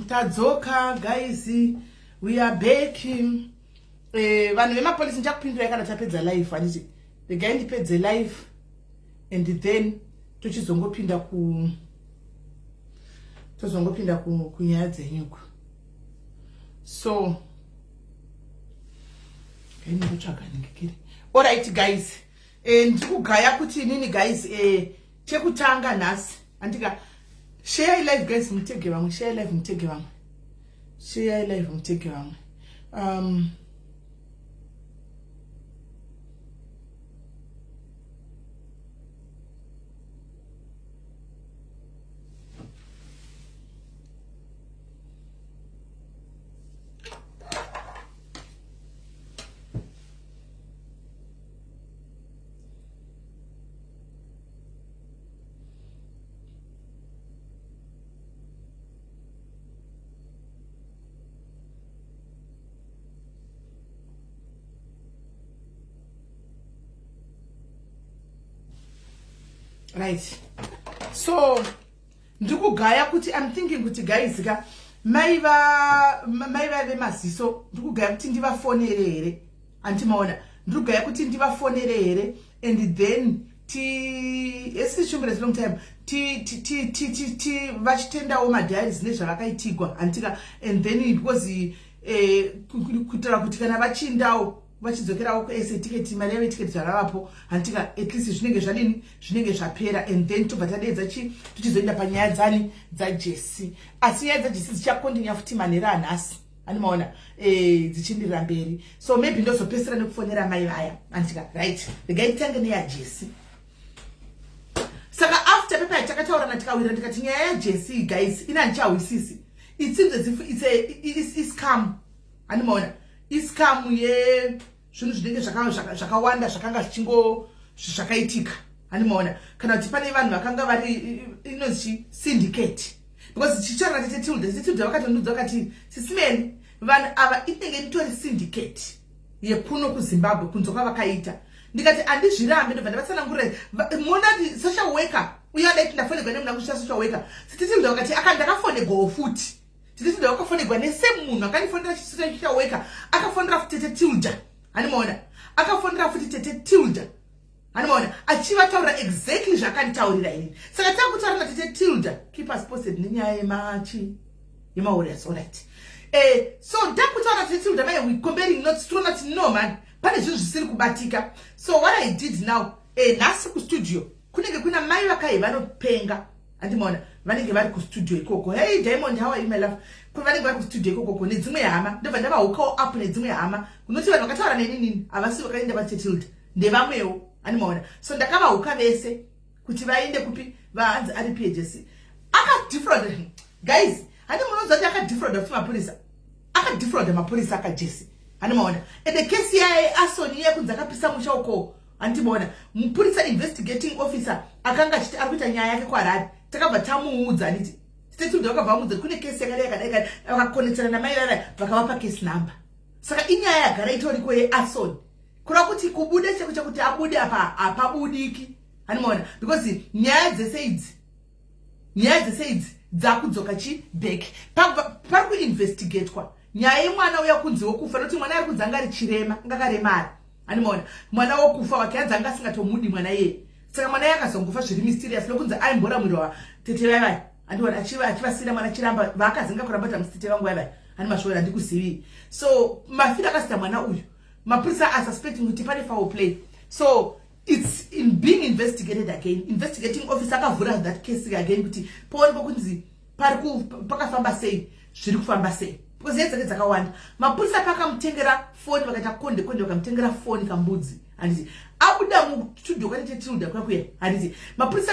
Tadzoka guys, we are back. Vanhu vemapolisi ndichakupindura kana tapedza live handiti regai ndipedze live and then tochizongopinda kunyaya dzenyuko. So ndinotsvaga ndingekiri. Alright guys, ndikugaya kuti nini guys, chekutanga nhasi andika share live guys, mutege vamwe, share live mutege vamwe, share live mutege vamwe. Right, so ndikugaya kuti I'm thinking kuti guys ka maiva vemaziso ndikugaya kuti ndivafonere here antimaona, ndikugaya kuti ndivafonere here and then esishumbules long time vachitendawo madiaries nezvavakaitigwa antika, and then it was kutaura kuti kana vachindawo vachidzokerawo kuSA mari yavo tiketi dzaravapo antika at least zvinenge zvapera, and then tobva tadeedza tichizoenda panyaya dzani dzaJesse. Asi nyaya dzaJesse dzichakontinya futi manhero anhasi animaona dzichindirira mberi, so maybe ndozopesera nekufonera mai vaya antika right, regai titange neyaJesse. Saka after pepa yatakataurana tikawira ndikati nyaya yaJesse guys inandichawisisi, it seems as if it's a scam animaona, iscam ye zvinhu zvinenge zvakawanda zvakanga zvakaitika animaona, kana kuti pane vanhu vakanga vari inonzi syndicate, because chichorana tetilda vakatonudza vakati sisimeni vanhu ava inenge itori syndicate yekuno kuZimbabwe kunze kwavakaita. Ndikati andizvirambe ndobva ndavatsanangurira mona kuti social worker uye adaiti ndafonegwa nemuna kuchita social worker, tetilda vakati ndakafonegwawo futi, tetilda wakafonegwa nesame munhu akandifonera chiweka akafonera futi tete Tilda animaona, akafonera futi tete Tilda Anomaona achivataurira exactly zvakanditaurira inini. Saka takutaura natete Tilda keep us posted nenyaya yemachi yemawarriors. All right. So takutaura natete Tilda mai we comparing notes to not no man. Pane zvinhu zvisiri kubatika. So what I did now nhasi kustudio kunenge kuna mai vakai vanopenga. Andimona vanenge vari kustudio ikoko. Hey Diamond, how are you my love? Vanenge vari kustudio ikoko nedzimwe hama. Ndobva ndavahukawo up nedzimwe hama. Kunoti vanhu vakataura nenini havasi vakaenda vatete Tilda. Ndevamwewo. Animaona. So ndakavahuka vese kuti vaende kupi vaanzi ari PJC. Aka defraud guys. Hadi munonzwa kuti aka defraud kuti mapurisa. Aka defraud mapurisa aka Jesse. Animaona. And the case yae asoni yekunzi akapisa musha uko. Andimona mupurisa investigating officer akanga achiti ari kuita nyaya yake kwaRari. Takabva tamuudza nditi. Tete ndakabva muudza kune case yakadai vakakonectana namai Rara vakavapa case number. Saka inyaya yagara itoriko yeasoni. Kura kuti kubude chekuti kuti abude apa apabudiki. Animaona because nyaya dzese idzi dzakudzoka chi back. Pari ku investigate kwa nyaya yemwana uya kunzi wokufa noti mwana ari kudzanga ari chirema ngakaremara. Animaona mwana wokufa wake adzanga asingatomudi mwana yeye. Saka mwana yakazongofa zviri mysterious lokunzi aimbora mwiri wa tete vai. Andiona achivasira mwana chiramba vakazinga kuramba mutete vangu vai. Animashora ndikuzivi. So mafira akasita mwana uyu. Mapurisa are suspecting kuti pane foul play. So it's in being investigated again. Investigating officer akavhura that case again kuti paonekwa kunzi pakafamba sei zviri kufamba sei. Because yedzake dzakawanda. Mapurisa pakamutengera phone vakaita konde vakamutengera phone kambudzi. Handiti abuda mustudio kwatete Tilda kwakuya. Handiti mapurisa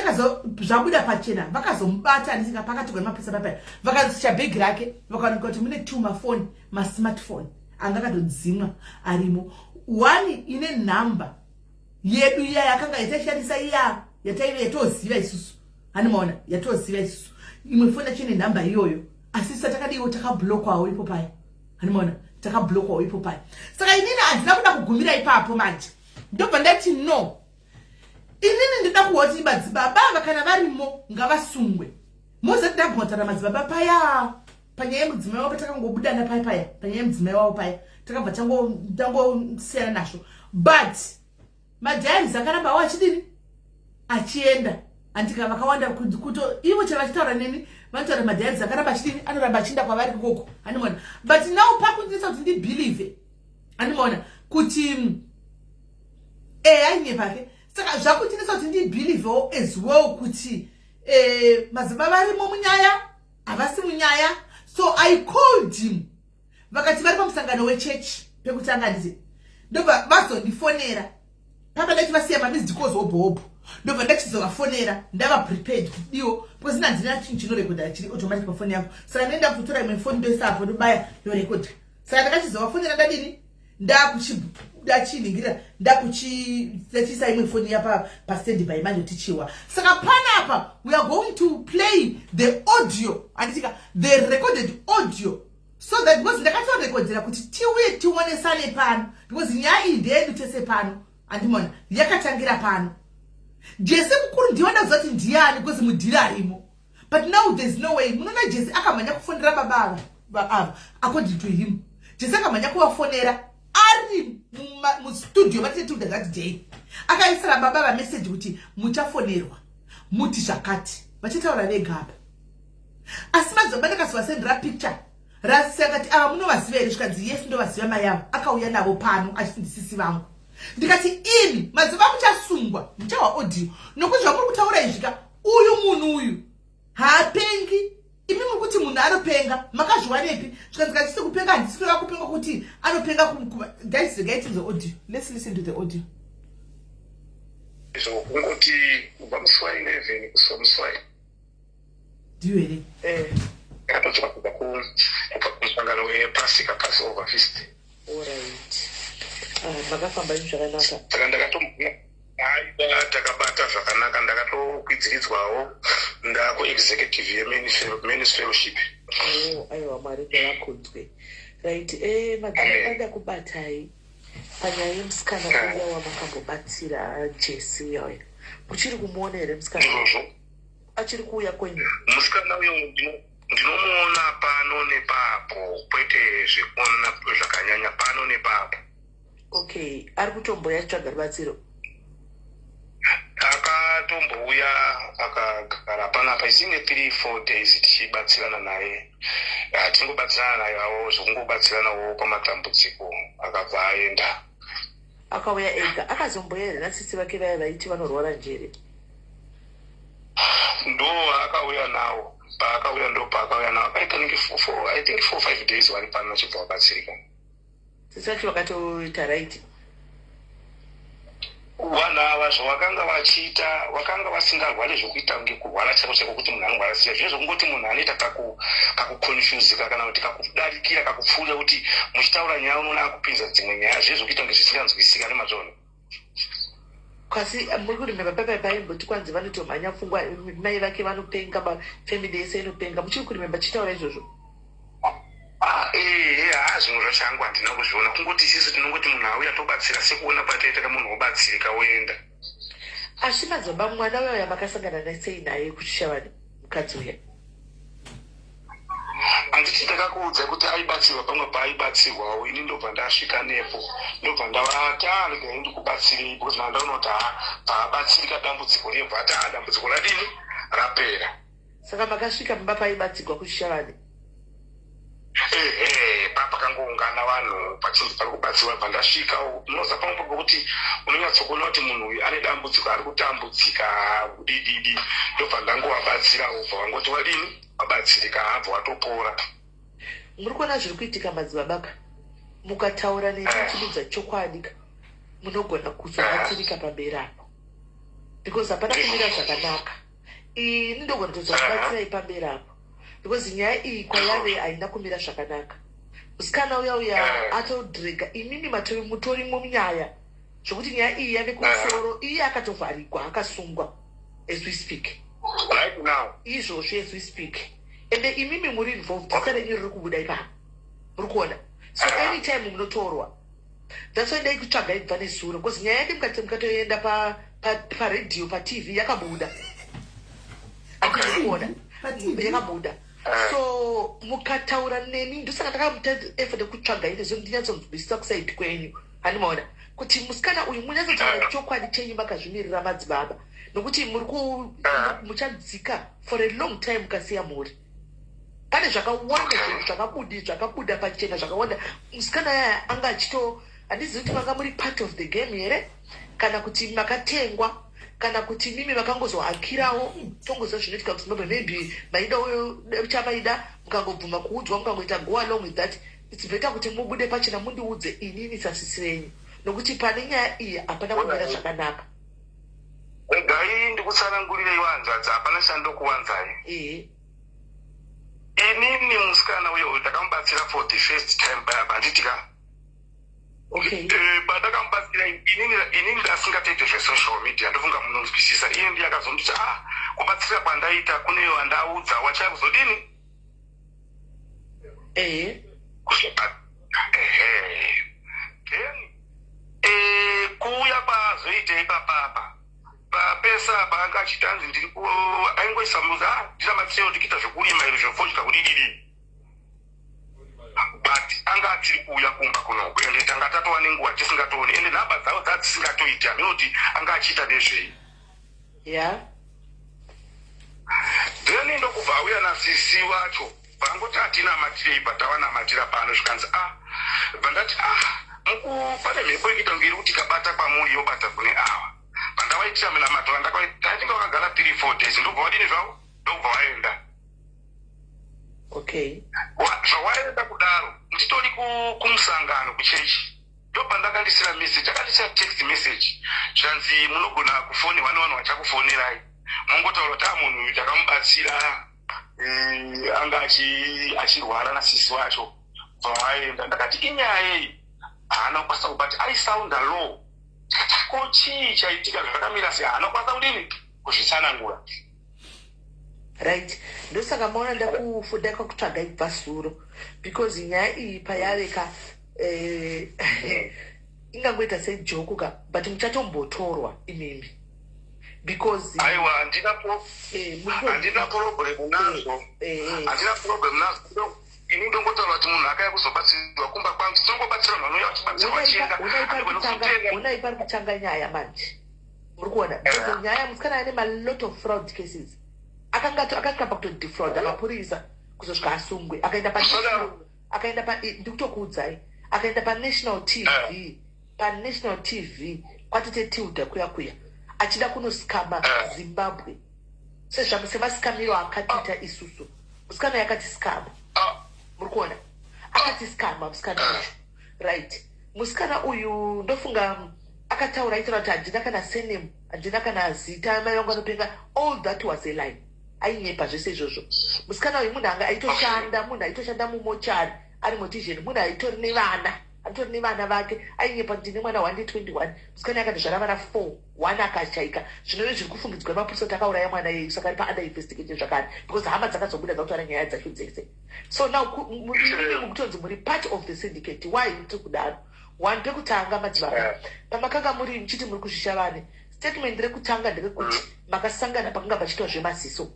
zvabuda pachena vakazomubata handiti pakati kwemapurisa papa. Vakazisha bag rake vakaonekwa kuti mune 2 mafoni masmartphone. Angakatodzimwa arimo. One ine number yedu iya yakanga itashandisa iya yatoziva isusu. Animaona yatoziva isusu. Imwe phone chine number iyoyo. Asisa takadiwo takablockwa ipo paya. Animaona takablockwa ipo paya. Saka inini andina kuda kugumira ipapo manje. Ndobva ndati no. Inini ndida kuoti madzibaba kana varimo ngavasungwe. Mozati ndabvotana madzibaba paya. Panyaya mudzimai wapo takangobudana paya panyaya mudzimai wapo paya takabva tangosiyana nazvo, but madhairies akaramba wachidini achienda andika vakawanda kuto ivo chava chitaura neni vanotaura madhairies akaramba achidini anoramba achienda kwavari ikoko. Animaona but now pakundisa kuti ndibelieve animaona kuti ainye pake. Saka zvakundisa kuti ndibelievewo as well kuti madzibaba varimo munyaya havasi munyaya. So I called him. Vakati vari pamusangano wechurch pekutanga nditi. Ndobva vazondifonera. Papa ndati vasiya mamiss calls hobo. Ndobva ndachizovafonera ndava prepared kudiwo because ndina chinhu chinorekodha chiri automatic pafoni yangu. Saka ndenda kutora imwe phone ndoisa apo ndobaya yorekodha. Saka ndakachizovafonera ndadini ndachiningira ndakuchiisa imwe phone yapa standby manje tichiwa. Saka panapa we are going to play the audio anditika the recorded audio so that because ndakatorekodera kuti tiuye tionesane pano because nyaya iyi ndeyedu tese pano. Andimona yakatangira pano. Jesse mukuru ndiona zoti ndiani because mudhiri arimo. But now there's no way. Munona Jesse akamanya kufondera baba ava according to him. Jesse akamanya kuvafonera ari mu studio vatete Tilda that day. Akaisira baba va message kuti muchafonerwa muti zvakati vachitaura vega apa. Asi madzibaba ndakazovasendera picture rasakati ava munovaziva here zvikanzi yes ndovaziva mai avo akauya navo pano achifundisisi vangu. Ndikati ini madzibaba muchasungwa muchawa audio nokuti zvamuri kutaura izvika uyu munhu uyu haapengi. Imi mukuti munhu anopenga makazviwanepi zvikanzi kachisi kupenga handisi kuda kupenga kuti anopenga guys regaiti the audio. Let's listen to the audio. So kungoti kubva musi 11 kusvika musi ndiyo here akatodzwa kubva kumusangano wepasika Passover feast. Alright. Makafamba zvakanaka. Saka ndakatomboona takabata zvakanaka ndakatokwidziridzwawo ndaku-executive yemen's fellowship. Aiwa Mwari ngavakudzwe. Right. Madzimai anda kubatai panyaya yemusikana uya wamakambobatsira Jesse yoyo. Muchiri kumuona here musikana? Achiri kuuya kwenyu? Musikana uyo ndinomuona pano nepapo kwete zvekuona zvakanyanya pano nepapo. Okay, ari kutomboya tsvaga rubatsiro. akatombouya akagara panapa isinge 3-4 days tichibatsirana naye. Tingobatsirana naye awo zvokungobatsiranawo pamatambudziko akabva aenda. Akauya ega akazomboya here nasisi vake vaya vaiti vanorwara njere? Ndo akauya nawo. Paakauya ndo paakauya nawo. I think 4-5 days vari pano chibva wabatsirika. Sisi vacho vakatoita right. Vanhu ava zvavakanga vachiita vakanga vasingarwari zvokuita kunge kurwara chako chako kuti munhu anorwara siya zvizvo zvokungoti munhu anoita kakukonfuzika kana kuti kakudarikira kakupfuura kuti muchitaura nyaya unoona akupinza dzimwe nyaya zvizvo zvokuita kunge zvisinganzwisika nemazvono. Kwasi muri kurimemba paimboti kwanzi vanotomhanya pfungwa mai vake vanopenga mafamily yese inopenga muchiri kurimemba chitaura izvozvo? Zvimwe zvacho hangu handina kuzviona kungoti isisu tinongoti munhu auya tobatsira sekuona pataita kamunhu wobatsirika woenda. Asi madzimba mwana uya makasangana nasei naye kuchishavani mukadzi uya? Handiti ndakakuudza kuti aibatsirwa pamwe paaibatsirwawo ini ndobva ndasvika nepo ndobva ndavata regai ndikubatsirei because mandaona kuti paabatsirika dambudziko rebva ati dambudziko radini rapera. Saka makasvika pamba paibatsirwa kuchishavani? Pakangoungana vanhu pachinzi pari kubatsirwa bva ndasvikawo unoza pamwe pokuti unonyatsokuona kuti munhu uyu ane dambudziko ari kutambudzika kudididi ndobva ndangovabatsirawo bva vangoti wadini wabatsirika abva watopora. Muri kuona zviri kuitika madzibabaka mukataura nechidudza chokwadi munogona kuzobatsirika pamberi apo because hapana kumira zvakanaka. Ini ndogona kuzobatsirai pamberi apo because nyaya iyi kwayave haina kumira zvakanaka. Musikana uya atodhirega imimi mutorimo munyaya zvokuti nyaya iyi yave kumusoro iye akatovharigwa akasungwa as we speak right now izvozvo as we speak ende imimi muri involved sare iri kubuda ipapo muri kuona so anytime munotorwa that's why dai kutsvaga ibva nesuro because nyaya yake mukatoenda paredhiyo patv yakabuda akuona yakabuda. So mukataura neni ndosaka ndakamuta effort kutsvaga ine zvo ndinyatsonzwisisa kusaidi kwenyu hanimaona kuti musikana uyu munyatsotaura chokwadi chenyu makazvimirira madzibaba nokuti muri muchadzika for a long time mukasiya muri. Pane zvakawanda zvinhu zvakabuda pachena zvakawanda musikana yaya anga achito handizivi kuti manga muri part of the game here kana kuti makatengwa kana kuti mimi vakangozohakirawo tongoziva zvinoitika kuti maybe maida uyo chamaida mukangobvuma kuudzwa mukangoita go along with that it's better kuti mubude pachena mundiudze inini sasisirenyu nokuti pane nyaya iyi hapana kumira zvakanaka. Regai ndikutsanangurirei wanzvadza hapana chandokuwanzai. Inini musikana uyo ndakamubatsira for the first time payapa handitika. Okay. Pandakamubatsira inini ndasingatoite zvesocial media ndofunga munonzwisisa iye ndiye akazonditi kubatsira kwandaita kune wandaudza wachakuzodini kuuya kwazoita ipapapa papesa paanga achitanzi ndiri aingoisa muza ndirabatsira ndikiita zvekurima iro zvefodya kudididi but anga atiri kuuya kumba kunoku ende tanga tatova nenguva tisingatooni ende nhamba dzavo dzadzisingatoiti haminoti anga achiita nezvei. Then ndokubva auya nasisi wacho pangoti hatinamatire ipa tavanamatira pano zvikanzi vandati pane mhepo ikuita kunge iri kuti ikabata kwamuri yobata kune ava pandavaitira minamato vandakatinga vakagara 3-4 days ndobva wadini zvavo ndobva waenda. Okay. Zvawaenda kudaro nditori kumusangano kuchechi ndobva ndakandisira message akandisira text message zvanzi munogona kufoniwa nevanhu vachakufonirai mongotaura kuti munhu uyu takamubatsira anga achirwara nasisi wacho vawaenda ndakati inyayei haana kukwanisa kubati aisounda low ko chii chaitika zvakamira sei haana kukwanisa kudini kuzvitsanangura. Right. Ndosaka maona ndakufunda kwakutsvaga ibva suro because nyaya iyi payaveka ingangoita sejokuka but muchatombotorwa imimi because aiwa handina problem nazvo ini ndongotaura kuti munhu akaya kuzobatsirwa kumba kwangu tinongobatsira munhu anouya achibatsirwa chienda unai pari kutanga nyaya manje Murikuona. Because nyaya musikana ane a lot of fraud cases. Akanga pakuto defraud amapurisa kuzosvika asungwe. Akaenda pa ndikutokuudzai. Akaenda pa national TV. Pa national TV kwatite Tilda kuya. Achida kunoskama Zimbabwe. Semasikamiro akatiita isusu. Musikana yakati skama. Murikuona. Akati skama musikana uyu. Right. Musikana uyu ndofunga akataura aitaura kuti handina kana surname, handina kana zita mai vangu anopenga. All that was a lie. Ainyepa zvese izvozvo. Musikana uyu munhu anga aitoshanda mumochari ari motizheni, munhu aitori nevana. Atori nevana vake, ainyepa ndine mwana 121. Musikana yakati zvara vana 4, 1 akashaika. Zvinove zviri kufungidzwa mapurisa kuti akauraya mwana iyeyu, saka ari pa-under investigation zvakare. Because hama dzakazobuda dzakutaura nyaya dzacho dzese. So now mukutonzi muri part of the syndicate. Why tiri kudaro? One, pekutanga madzibaba. Pamakanga muri mchiti muri kuzvishavane. Statement rekutanga nderekuti makasangana pakanga pachitwa zvemaziso.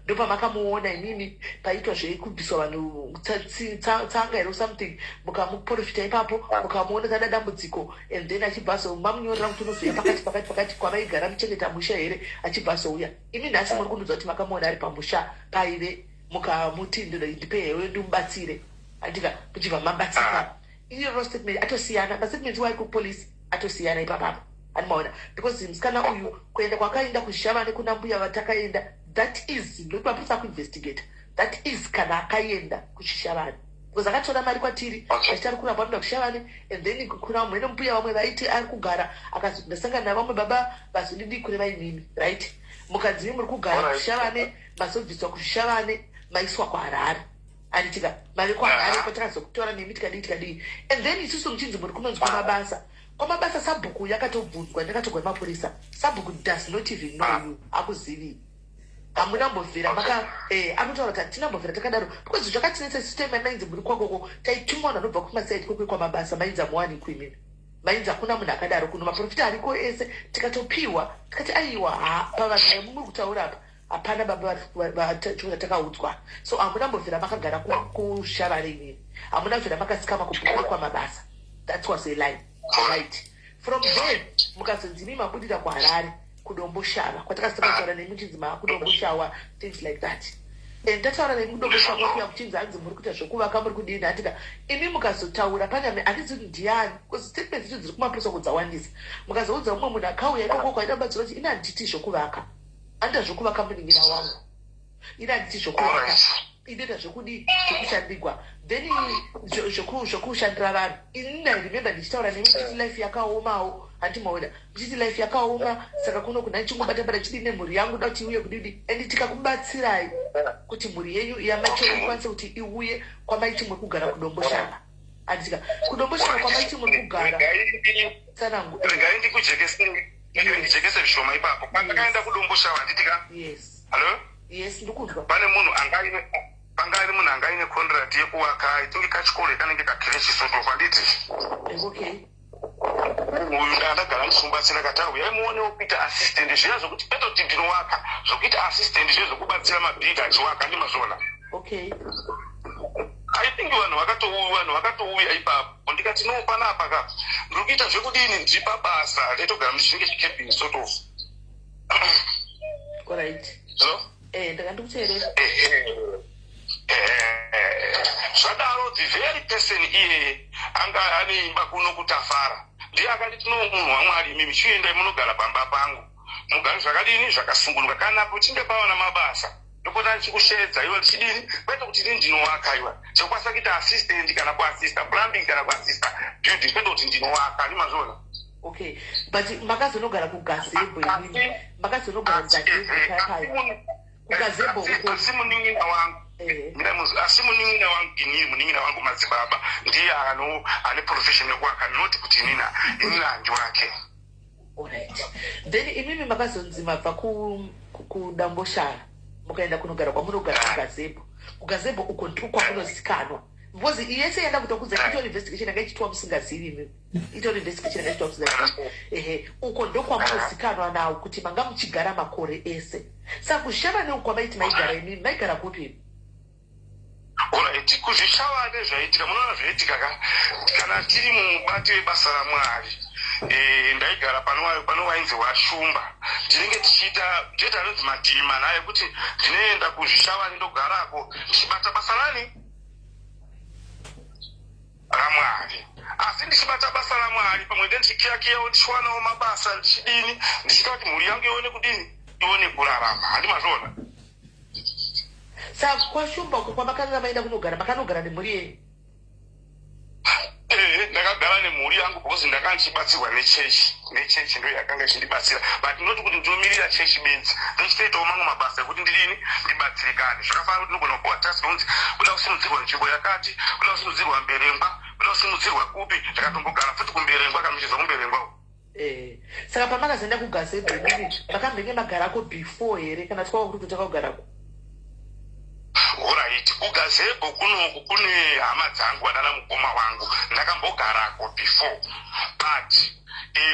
Ndopa makamuona imimi paitwa zvekubviswa vanhu tsanga or something, mukamuprofita ipapo, mukamuona kana dambudziko, and then achibvaso mamunyorera kuti unozoya pakati kwavaigara muchengeta musha here, achibvasouya. Imi nhasi muri kunudza kuti makamuona ari pamusha paive, mukamuti ndipe hewe ndimubatsire. Andika kuchibva mabatsika. Iyo statement atosiyana, statement wai kupolisi atosiyana ipapapo. Animaona, because musikana uyu kuenda kwakaenda kuzhishavane kuna mbuya vatakaenda, that is ndopa pisa kuinvestigate. That is kana akaenda kuzhishavane. Because akatora mari kwatiri, achitari kuramba kuenda kuzhishavane, and then kuna mumwe mbuya vamwe vaiti ari kugara, akasangana navamwe baba vazodidi kune vaimimi, right? Mukadzimi muri kugara kuzhishavane, mazobviswa kuzhishavane, maiswa kwaHarare. Anditika mari kwaHarare kwatakazokutora nemi tikadii. And then isusu muchinzi muri kunonzwa mabasa. Kwamabasa sabhuku yakatobvunzwa ndakatogwa mapurisa. Sabhuku does not even know you. Akuzivi. Amuna mbovhera maka anotaura kuti tinambovhera takadaro. Because zvakatinetsa system yamainzi muri kwakoko taitumwa vanobva kumasaidi kwekwe kwamabasa mainzi amuwani kuimini. Mainzi hakuna munhu akadaro kuno maprofita ariko ese tikatopiwa tikati aiwa pavanhu muri kutaura apa. Hapana baba vachiona takaudzwa. So amuna mbovhera makagara kushavare imini. Amuna mbovhera makasikama kubhuku kwamabasa. That was a lie. Right. From there, mukazonzimi mabudira kuHarare, kudomboshava. Kwatakasitaura nemuchinzima kudomboshawa, things like that. And tataura nemudomboshawa kuya kuchinza hanzi muri kuita zvokuvaka muri kudini hatika. Imi mukazotaura panyame handizi ndiani. Because statements idzo dziri kumapurisa kudzawandisa. Mukazoudza umwe munhu akauya ikoko kwaida batsira kuti ina handiti zvokuvaka. Handa zvokuvaka muningira wangu. Ina handiti zvokuvaka. Inoita zvokushandigwa. Then zvokushandira vanhu. Inini remember ndichitaura nemi kuti life yakaomawo, handimaona. Kuti life yakaoma, saka kuno kuna chingobata bata chidini mhuri yangu da kuti iuye kudidi. And tikakubatsirai kuti mhuri yenyu yamacho ikwanise kuti iuye kwamaiti muri kugara kudomboshava. Andika kudomboshava kwamaiti muri kugara. Tsanangu. Regai ndikujekese zvishoma ipapo. Pandakaenda kudomboshava nditika. Yes. Hello? Yes, ndikuzwa. Pane munhu pangaine munhu angaine contract yekuvaka itungi kachikoro kanenge kakirechi soto kwanditi. Okay. Munhu andagara musumbatsira kataru uyai muonewo kuita assistant zviya zvokuti petoti ndinowaka zvokuita assistant zviya zvokubatsira mabhiga achiwaka ndimazvona. Okay. I think vanhu vakatouya ipapo ndikati no panapa ka ndiri kuita zvekudini ndipa basa retogara muchinge chikepini sort of. Alright. Hello? Ndakandikuteerera. Zvadaro the very person iye anga ane imba kuno kutafara ndiye akati tino munhu waMwari mimi chiendai munogara pamba pangu mugari zvakadini zvakasungunuka kana pochinge pawana mabasa ndopota chikushedza iwe chidini kwete kuti ndinowaka iwa chokwasa kuita assistant kana kuassista plumbing kana kuassista building kwete kuti ndinowaka ndimazvona. Okay, but makazonogara kugazebo imini makazonogara kugazebo asi munin'ina wangu asi munin'ina wangu giniri munin'ina wangu madzibaba ndiye ane profession yekuwaka not kuti inina handi wake. Alright. Then imimi makazonzi mabva kudamboshara mukaenda kunogara kwamunogara kugazebo. Kugazebo uko ndiko kwakunozikanwa. Because yese yenda kutokuza ito investigation akaitwa musingazivi imimi. Ito investigation akaitwa musingazivi. Uko ndiko kwamunozikanwa nawo kuti manga muchigara makore ese. Saka kushava neuko maiti maigara imimi maigara kupi? Alright, kuzvishavane zvaitika munoona zvaitika kana tiri mubati webasa raMwari ndaigara pano wainzi washumba ndinenge tichiita ndeta anonzi madhima naye kuti ndinoenda kuzvishava nindogarako ndichibata basa rani ramwari asi ndichibata basa ramwari pamwe ndichikiyakiyawo ndichiwanawo mabasa ndichidini ndichita kuti mhuri yangu ione kudini ione kurarama handi mazvona. Saka kwashumba uko kwamakanga maenda kunogara makanogara nemhuri yenyu? Ndakagara nemhuri yangu because ndakanga ndichibatsirwa nechechi ndo yakanga ichindibatsira but ndinoti kuti ndinomirira chechi benzi ndochitoitawo mamwe mabasa ekuti ndidini ndibatsirikane zvakafanira kuti ndogona kupuwa task kunzi kuda kusimudzirwa nzvimbo yakati kuda kusimudzirwa mberengwa kuda kusimudzirwa kupi ndakatombogara futi kumberengwa kamichizwa kumberengwa. Saka pamakazoenda kugazebo nini makambenge magarako before here kana tikava kuti takaugarako? Alright, kugazebo kunoku kune hama dzangu adana mukoma wangu ndakambogarako before but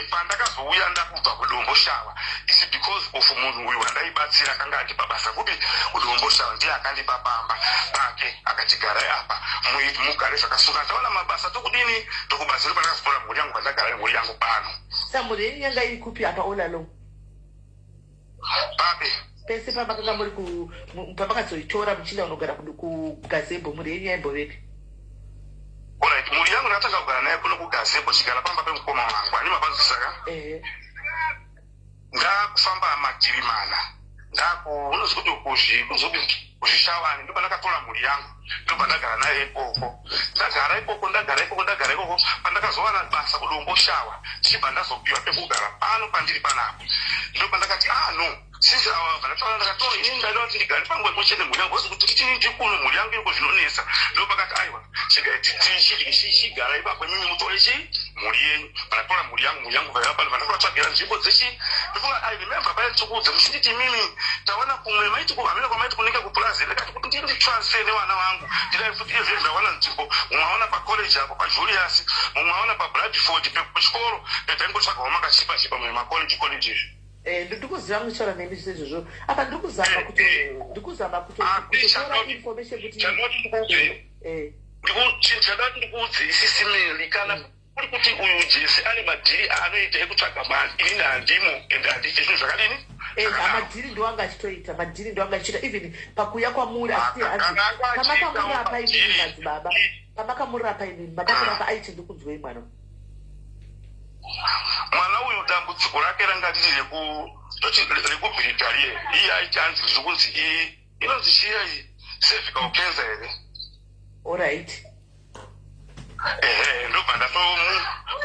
pandakazouya ndakubva kudombo shava isi because of munhu uyu wandaibatsira akanga andipa basa kuti kudombo shava ndiye akandipa pamba pake akatigara apa mugare zvakasunga taona mabasa tokudini tokubatsira pandakazopora mhuri yangu pandagara nemhuri yangu pano. Sa mhuri yenyu yanga iri kupi apa olalo? Pape pese pamakanga muri pamakazoitora muchinda unogara kugazebo mhuri yenyu yaimbovepi? Alright, mhuri yangu ndakatanga kugara naye kuno kugazebo chigara pamba pemukoma wangu ani mapanzisaka ndakufamba mativi mana unozi kuti kuzvishawani ndo pandakatora mhuri yangu ndo pandagara naye ikoko ndagara ikoko pandakazowana basa kudombo shawa tichibva ndazopiwa pekugara pano pandiri panapo ndo pandakati no since vanatoona ndakatoa inini ndaida kuti ndigare pamwepo chete mhuri yangu kuti tichini ndikuno mhuri yangu iriko zvinonesa ndo pakati aiwa chigara ipapo imimi mutore mhuri yenyu vanatora mhuri yangu vaira pano vanatovatsvagira nzvimbo dzechi ndofunga I remember paya ndikuudza muchinditi imimi tawana kumwe maiti kuhamira kwamaiti kunenge kupurazi ndakati kuti ndiri nditransfer nevana vangu ndidai futi izvezvi ndawana nzvimbo mumwe aona pacollege apo pajulius mumwe aona pabradford pekuchikoro petaingotsvagawo makachipa mumwe macollege izvi. Ndikuziva muchara nemi izvozvo apa ndikuzama kutora information kuti chadati ndikuudze isisimili kana kuri kuti uyu Jesse ane madhiri anoita ekutsvaga mari inini handimo ende handiite zvinhu zvakadini. Madhiri ndo anga achiita even pakuya kwamuri asi pamakamurapa inini madzibaba pamakamurapa inini makamurapa aiti ndikudzwei mwana uyu dambudziko rake ranga riri rekubhiritarie iye aichanzi zvokunzi inonzi chiya iyi cervical cancer here. Alright. Ndobva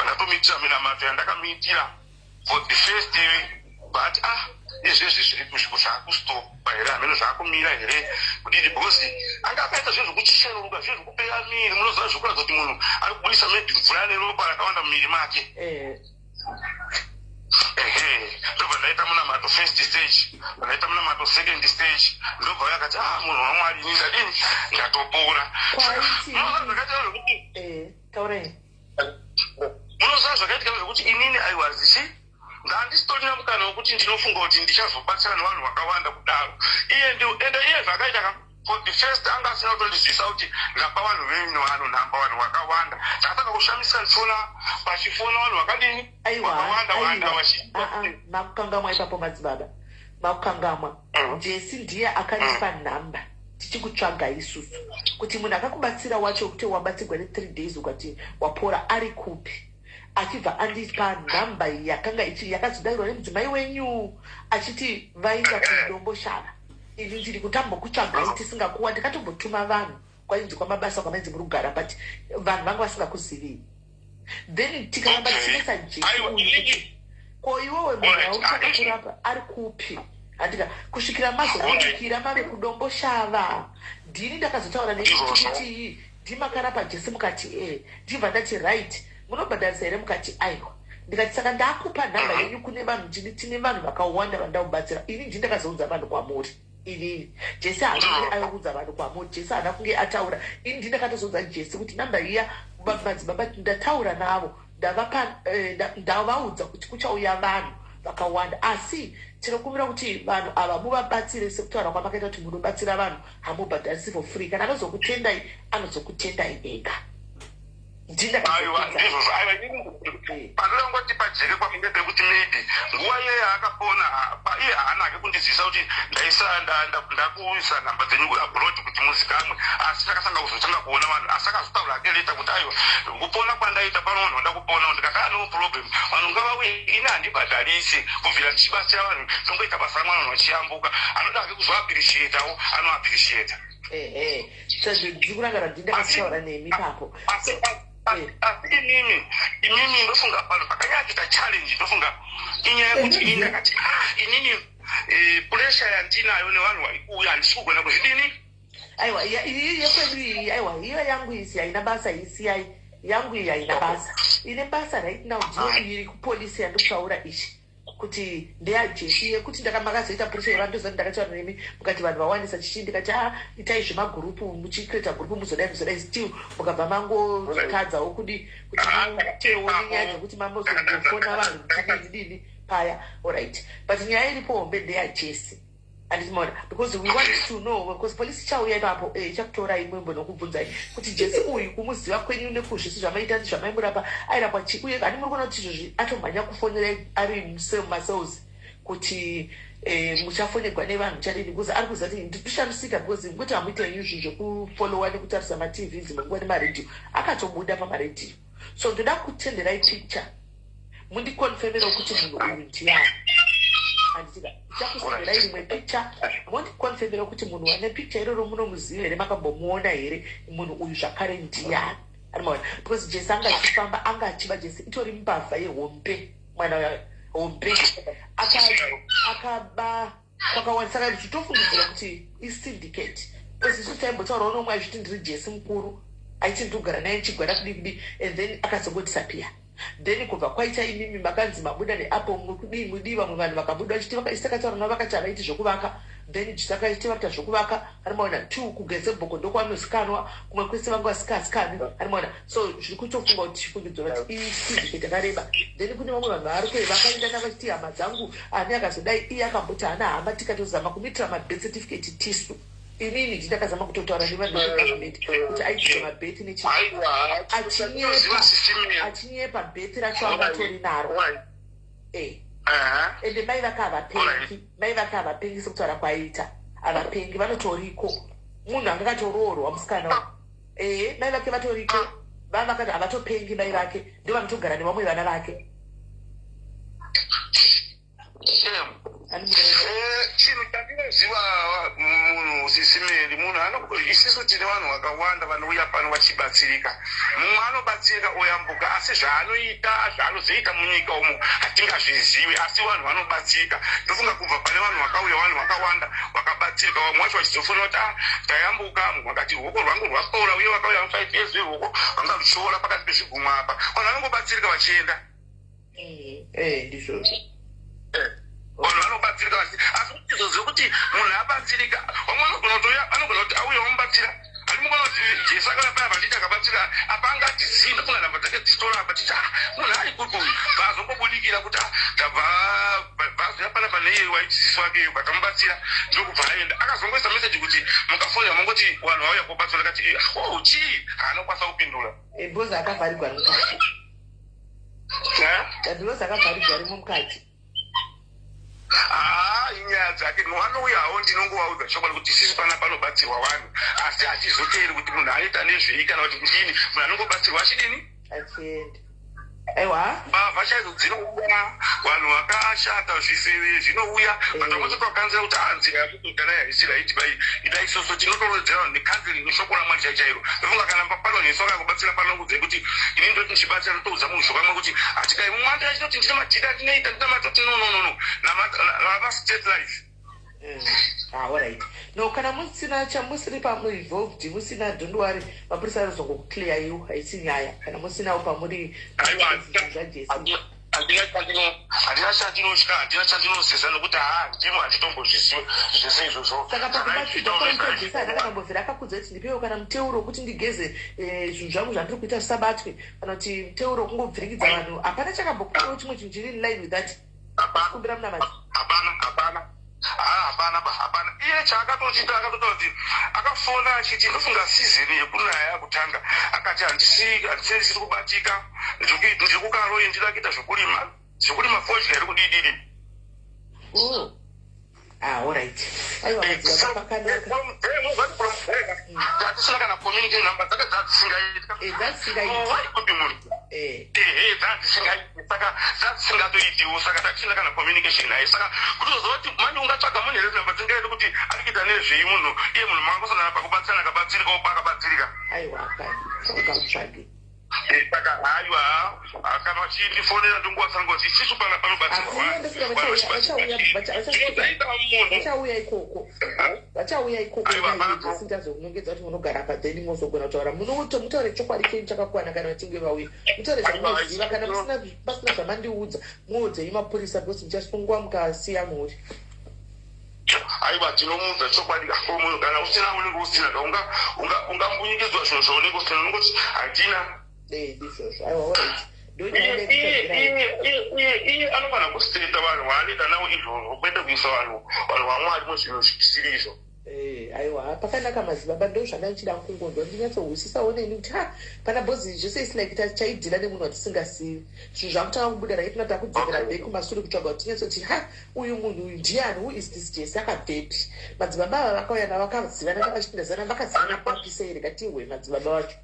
ndatomitira mina mato yandakamitira for the first but izvezvi zviri zvakustopa here hameno zvaakumira here kudii because anga akaita zvinhu zvekuchisheruka zvinhu zvekupera miri munoziva zvokuratidza kuti munhu ari kubudisa maybe mvura neropa rakawanda mumiri make. Ndobva ndaita munamato first stage ndaita munamato second stage ndobva yakati munhu wamwari ini ndadini ndatopora. Munoziva zvakaitika zvekuti inini aiwazichi ndandisitorina mukana wekuti ndinofunga kuti ndichazobatsira nevanhu vakawanda kudaro iye zvakaita for the first anga asina kutondizivisa kuti ndapa vanhu venyu vanonhamba vanhu vakawanda ndakatanga kushamisika ndichiona pachifona vanhu vakadini vakawanda makukangamwa ipapo madzibaba makukangamwa. Jesse ndiye akanipa nhamba tichikutsvaga isusu kuti munhu akakubatsira wacho kuti wabatsirwa ne3 days ukati wapora ari kupi achibva andipa nhamba yakanga yakazodaiwa nemudzimai wenyu achiti vaenda kudombo shava ini ndiri kutambokutsvagai tisingakuwa ndikatombotuma vanhu kwainzi kwamabasa kwamainzi muri kugara but vanhu vanga vasingakuzivii then tikaramba tichinesa Jesse ko iwowe munhu wautsvaga kurapa ari kupi andika kusvikira mazokuikira mave kudombo shava ndini ndakazotaura nechitikitii ndimakarapa Jesse mukati ndibva ndati right munobhadharisa here mukati aiwa ndikati saka ndakupa nhamba yenyu kune vanhu tine vanhu vakawanda vandaubatsira ini ndini ndakazoudza vanhu kwamuri inini Jesse haange ayoudza vanhu kwamuri Jesse haana kunge ataura ini ndini ndakatozoudza Jesse kuti nhamba iya madzibaba ndataura navo ndavaudza kuti kuchauya vanhu vakawanda asi tinokumbira kuti vanhu ava muvabatsire sekutaura kwamakaita kuti munobatsira vanhu hamubhadharisi for free kana anozokutendai anozokutendai ega. aiwa ndizvo aiwa pandinongoti pajeke kwamunge pekuti maybe nguva iyeyo akapona iye haanake kundizivisa kuti ndakuisa nhamba dzenyu abroad kuti muzikamwe asi takasanga kuzotanga kuona vanhu asi akazotaura ake leta kuti aiwa kupona kwandaita pano vanhu vanda kupona ndikakaa no problem vanhu ngavauye ini handibhadharisi kubvira ndichibatsira vanhu tongoita basa ramwana vanhu vachiyambuka anoda ake kuzoapirishetawo anoapirisheta so ndikurangara ndindakataura nemi papo asi imimi ndofunga pano pakanyakuita challenge ndofunga inyaya yekuti indakati inini pressure yandinayo nevanhu vari kuuya handisi kugona kuzvidini aiwa yekwedu iyi aiwa iyo yangu isi haina basa isiyai yangu iyi haina basa ine basa right now ndiri kupolisi yandikutaura ichi kuti ndeyajesi yekuti makazoita pressure yevandozati ndakataura nemi mukati vanhu vawandisa chichi ndikati itai zvemagurupu muchicreata gurupu muzodai still mukabva mangotadzawo kuti mutewo nenyaya dzekuti mamozofona vanhu kutidini paya alright but nyaya iripo hombe ndeyajesi anditimaona because we want to know because polisi chauya ipapo chakutora imwembo nokubvunzai kuti jesi uyu kumuziva kwenyu nekuzvisi zvamaita zvamaimurapa airapwa chi uye hani muri kuona kuti izvozvi atomhanya kufonera ari mumacells kuti muchafonerwa nevanhu chadini because ari kuziva kuti ndikushamisika because kuti hamuite izvi zvekufolowa nekutarisa matvs munguva nemaredhiyo akatobuda pamaredhiyo so ndoda kutenderai picture mundikonfemera kuti munhu uyu ndiyani handitika chakusendera imwe picha mondikonfemera kuti munhu wane picha iroro munomuziva here makambomuona here munhu uyu zvakare ndiyani arimaona because jesi anga achifamba anga achiva jesi itori mbavha yehombe mwana hombe akaba kwakawanda saka ndichitofungidzira kuti isyndicate because isu taimbotaurawo nomwe achiti ndiri jesi mukuru aiti ndogara naye nchigwara kudikudi and then akazongodisappear then kubva kwaita imimi makanzi mabuda neapo mudi vamwe vanhu vakabuda vachiti isakataura navo vakati havaiti zvokuvaka then chisakaiti vakuita zvokuvaka arimaona 2 kugeze bhoko ndokwanozikanwa kumwe kwese vanga vasikaasikani arimaona so zviri kutofunga kuti chifungidzwa kuti isizike takareba then kune vamwe vanhu vari kuye vakaenda navachiti hama dzangu ani akazodai iye akamboti hana hama tikatozama kumitira mabirth certificate tisu inini ndakazama kutotaura nevanhu kuti aitire mabheti achinyepa bheti racho angatori naro ende mai vake havapengi sekutaura kwaita havapengi vanotoriko munhu angakatoroorwa musikana mai vake vatoriko vavakati havatopengi mai vake ndo vanotogara nevamwe vana vake chinhu chandinoziva munhu sisimeri munhu isisu tine vanhu vakawanda vanouya pano vachibatsirika mumwe anobatsirika oyambuka asi zvaanoita zvaanozoita munyika umo hatingazvizivi asi vanhu vanobatsirika ndofunga kubva pane vanhu vakauya vanhu vakawanda vakabatsirika vamwe vacho vachizofonera kuti tayambuka mumwe akati ruoko rwangu rwapora uye vakauya 5 years veruoko vanga ruchiora pakati pezvigumwe apa vanhu vanongobatsirika vachienda ndizvozvo vanhu vanobatsirika asi kutizoziva kuti munhu abatsirika vamwe anogona kuti auya wamubatsira ani mugona kuti jesu akanapaya panditi akabatsira apa angati zina kuna nhamba dzake dzichitora apa titi munhu ari kupi vazongobudikira kuti tabva bhazi pana pane iye waitiziso wake iyo katamubatsira ndokubva aenda akazongoisa meseji kuti mukafonera mongoti vanhu vauya kobatsira kati chii haanokwanisa kupindura bhozi akavharigwa rimukati bhozi akavharigwa rimo mukati inyaya dzake vanouyawo ndinongovaudza chokwadi kuti sisi pana panobatsirwa vanhu asi hachizoteri kuti munhu anoita nezvei kana kuti kudini munhu anongobatsirwa achidini achiendi aiwa mbavha chaidzo dzinouya vanhu vakashata zviseve zvinouya vanhu vamototokanzira kuti nzira yakutogara haisi raiti bai ida isoso tinotorodzera vanhu nekanzeri neshoko ramwari chaichairo ndofunga kana pano nesu akakubatsira panokudze kuti ini ndoti ndichibatsira ndotoudza munhu zvokamwe kuti hatikai mumwandi achitoti ndine madhida atinoita ndina matoti nononono namastate life alright no kana musina chamusiri pamuinvolved musina dhondowari mapurisa anozongokukleya iwo haisi nyaya kana musinawo pamuri zvajesi handina chandinotya handina chandinozesa nokuti ndimo handitombozvisiwe zvese izvozvo saka pakubatsirwakoitojesi handakambobvira akakudza kuti ndipewo kana muteuro wekuti ndigeze zvinhu zvangu zvandiri kuita zvisabatwe kana kuti muteuro wekungobviriridza vanhu hapana chakambokuawo chimwe chinhu chiri in line with that kumbira muna madzi hapana iye chaakatochita akatotaura kuti akafona achiti ndofunga sizini yekunaya kutanga akati handisiri kubatika ndiri kukaroyi ndirakuita zvokurima fodya iri kudidiri. Alright. Aiwa madziva pakanaka. Tatisina kana community number dzake dzadzisingaita. Dzadzisingaita. Why could be muntu? Dzadzisingaita. Saka dzadzisingatoitiwo saka tatisina kana communication naye. Saka kutozoti manje ungatsvaga munhu here namba dzingaita kuti arikuita nezvei munhu iye munhu makosana pakubatsirana akabatsirika opaakabatsirika. Aiwa kai. Ukamutsvage. Saka haiwa kana vachitifonera ndonguwasana kuti isusu pana panobatsirwa. Vachauya ikoko sindazonongedza kuti munogara padheni mozogona kutaura mutaure chokwadi chenyu chakakwana kana vachinge vauya mutaure zvamunoziva kana pasina zvamandiudza muodzei mapurisa because muchasungwa mukasiya muri. Aiwa tinomuudza chokwadi munhu kana usina unenge usina ungambunyikidzwa zvinhu zvaunenge usina unongoti hatina. Ndizvozvo aiwa iye anofana kusiteta vanhu vaanoita navo izvozvo kwete kuisa vanhu vamwari muzvinhu zvisiri izvo. Aiwa pakanaka madzibaba ndo zvandachida kungondo ndinyatsohwisisawo neni kuti pana bhozi zvese isi like chaidhila nemunhu watisingasivi zvinhu zvakutanga kubuda raiti nata kudzokera bheki kumashure kutsvaga kuti tinyatsoti uyu munhu uyu ndiani who is this Jesse akabvepi. Madzibaba ava vakauya navakazivana vakachipindazana vakazivana papisa here katihwe madzibaba wacho.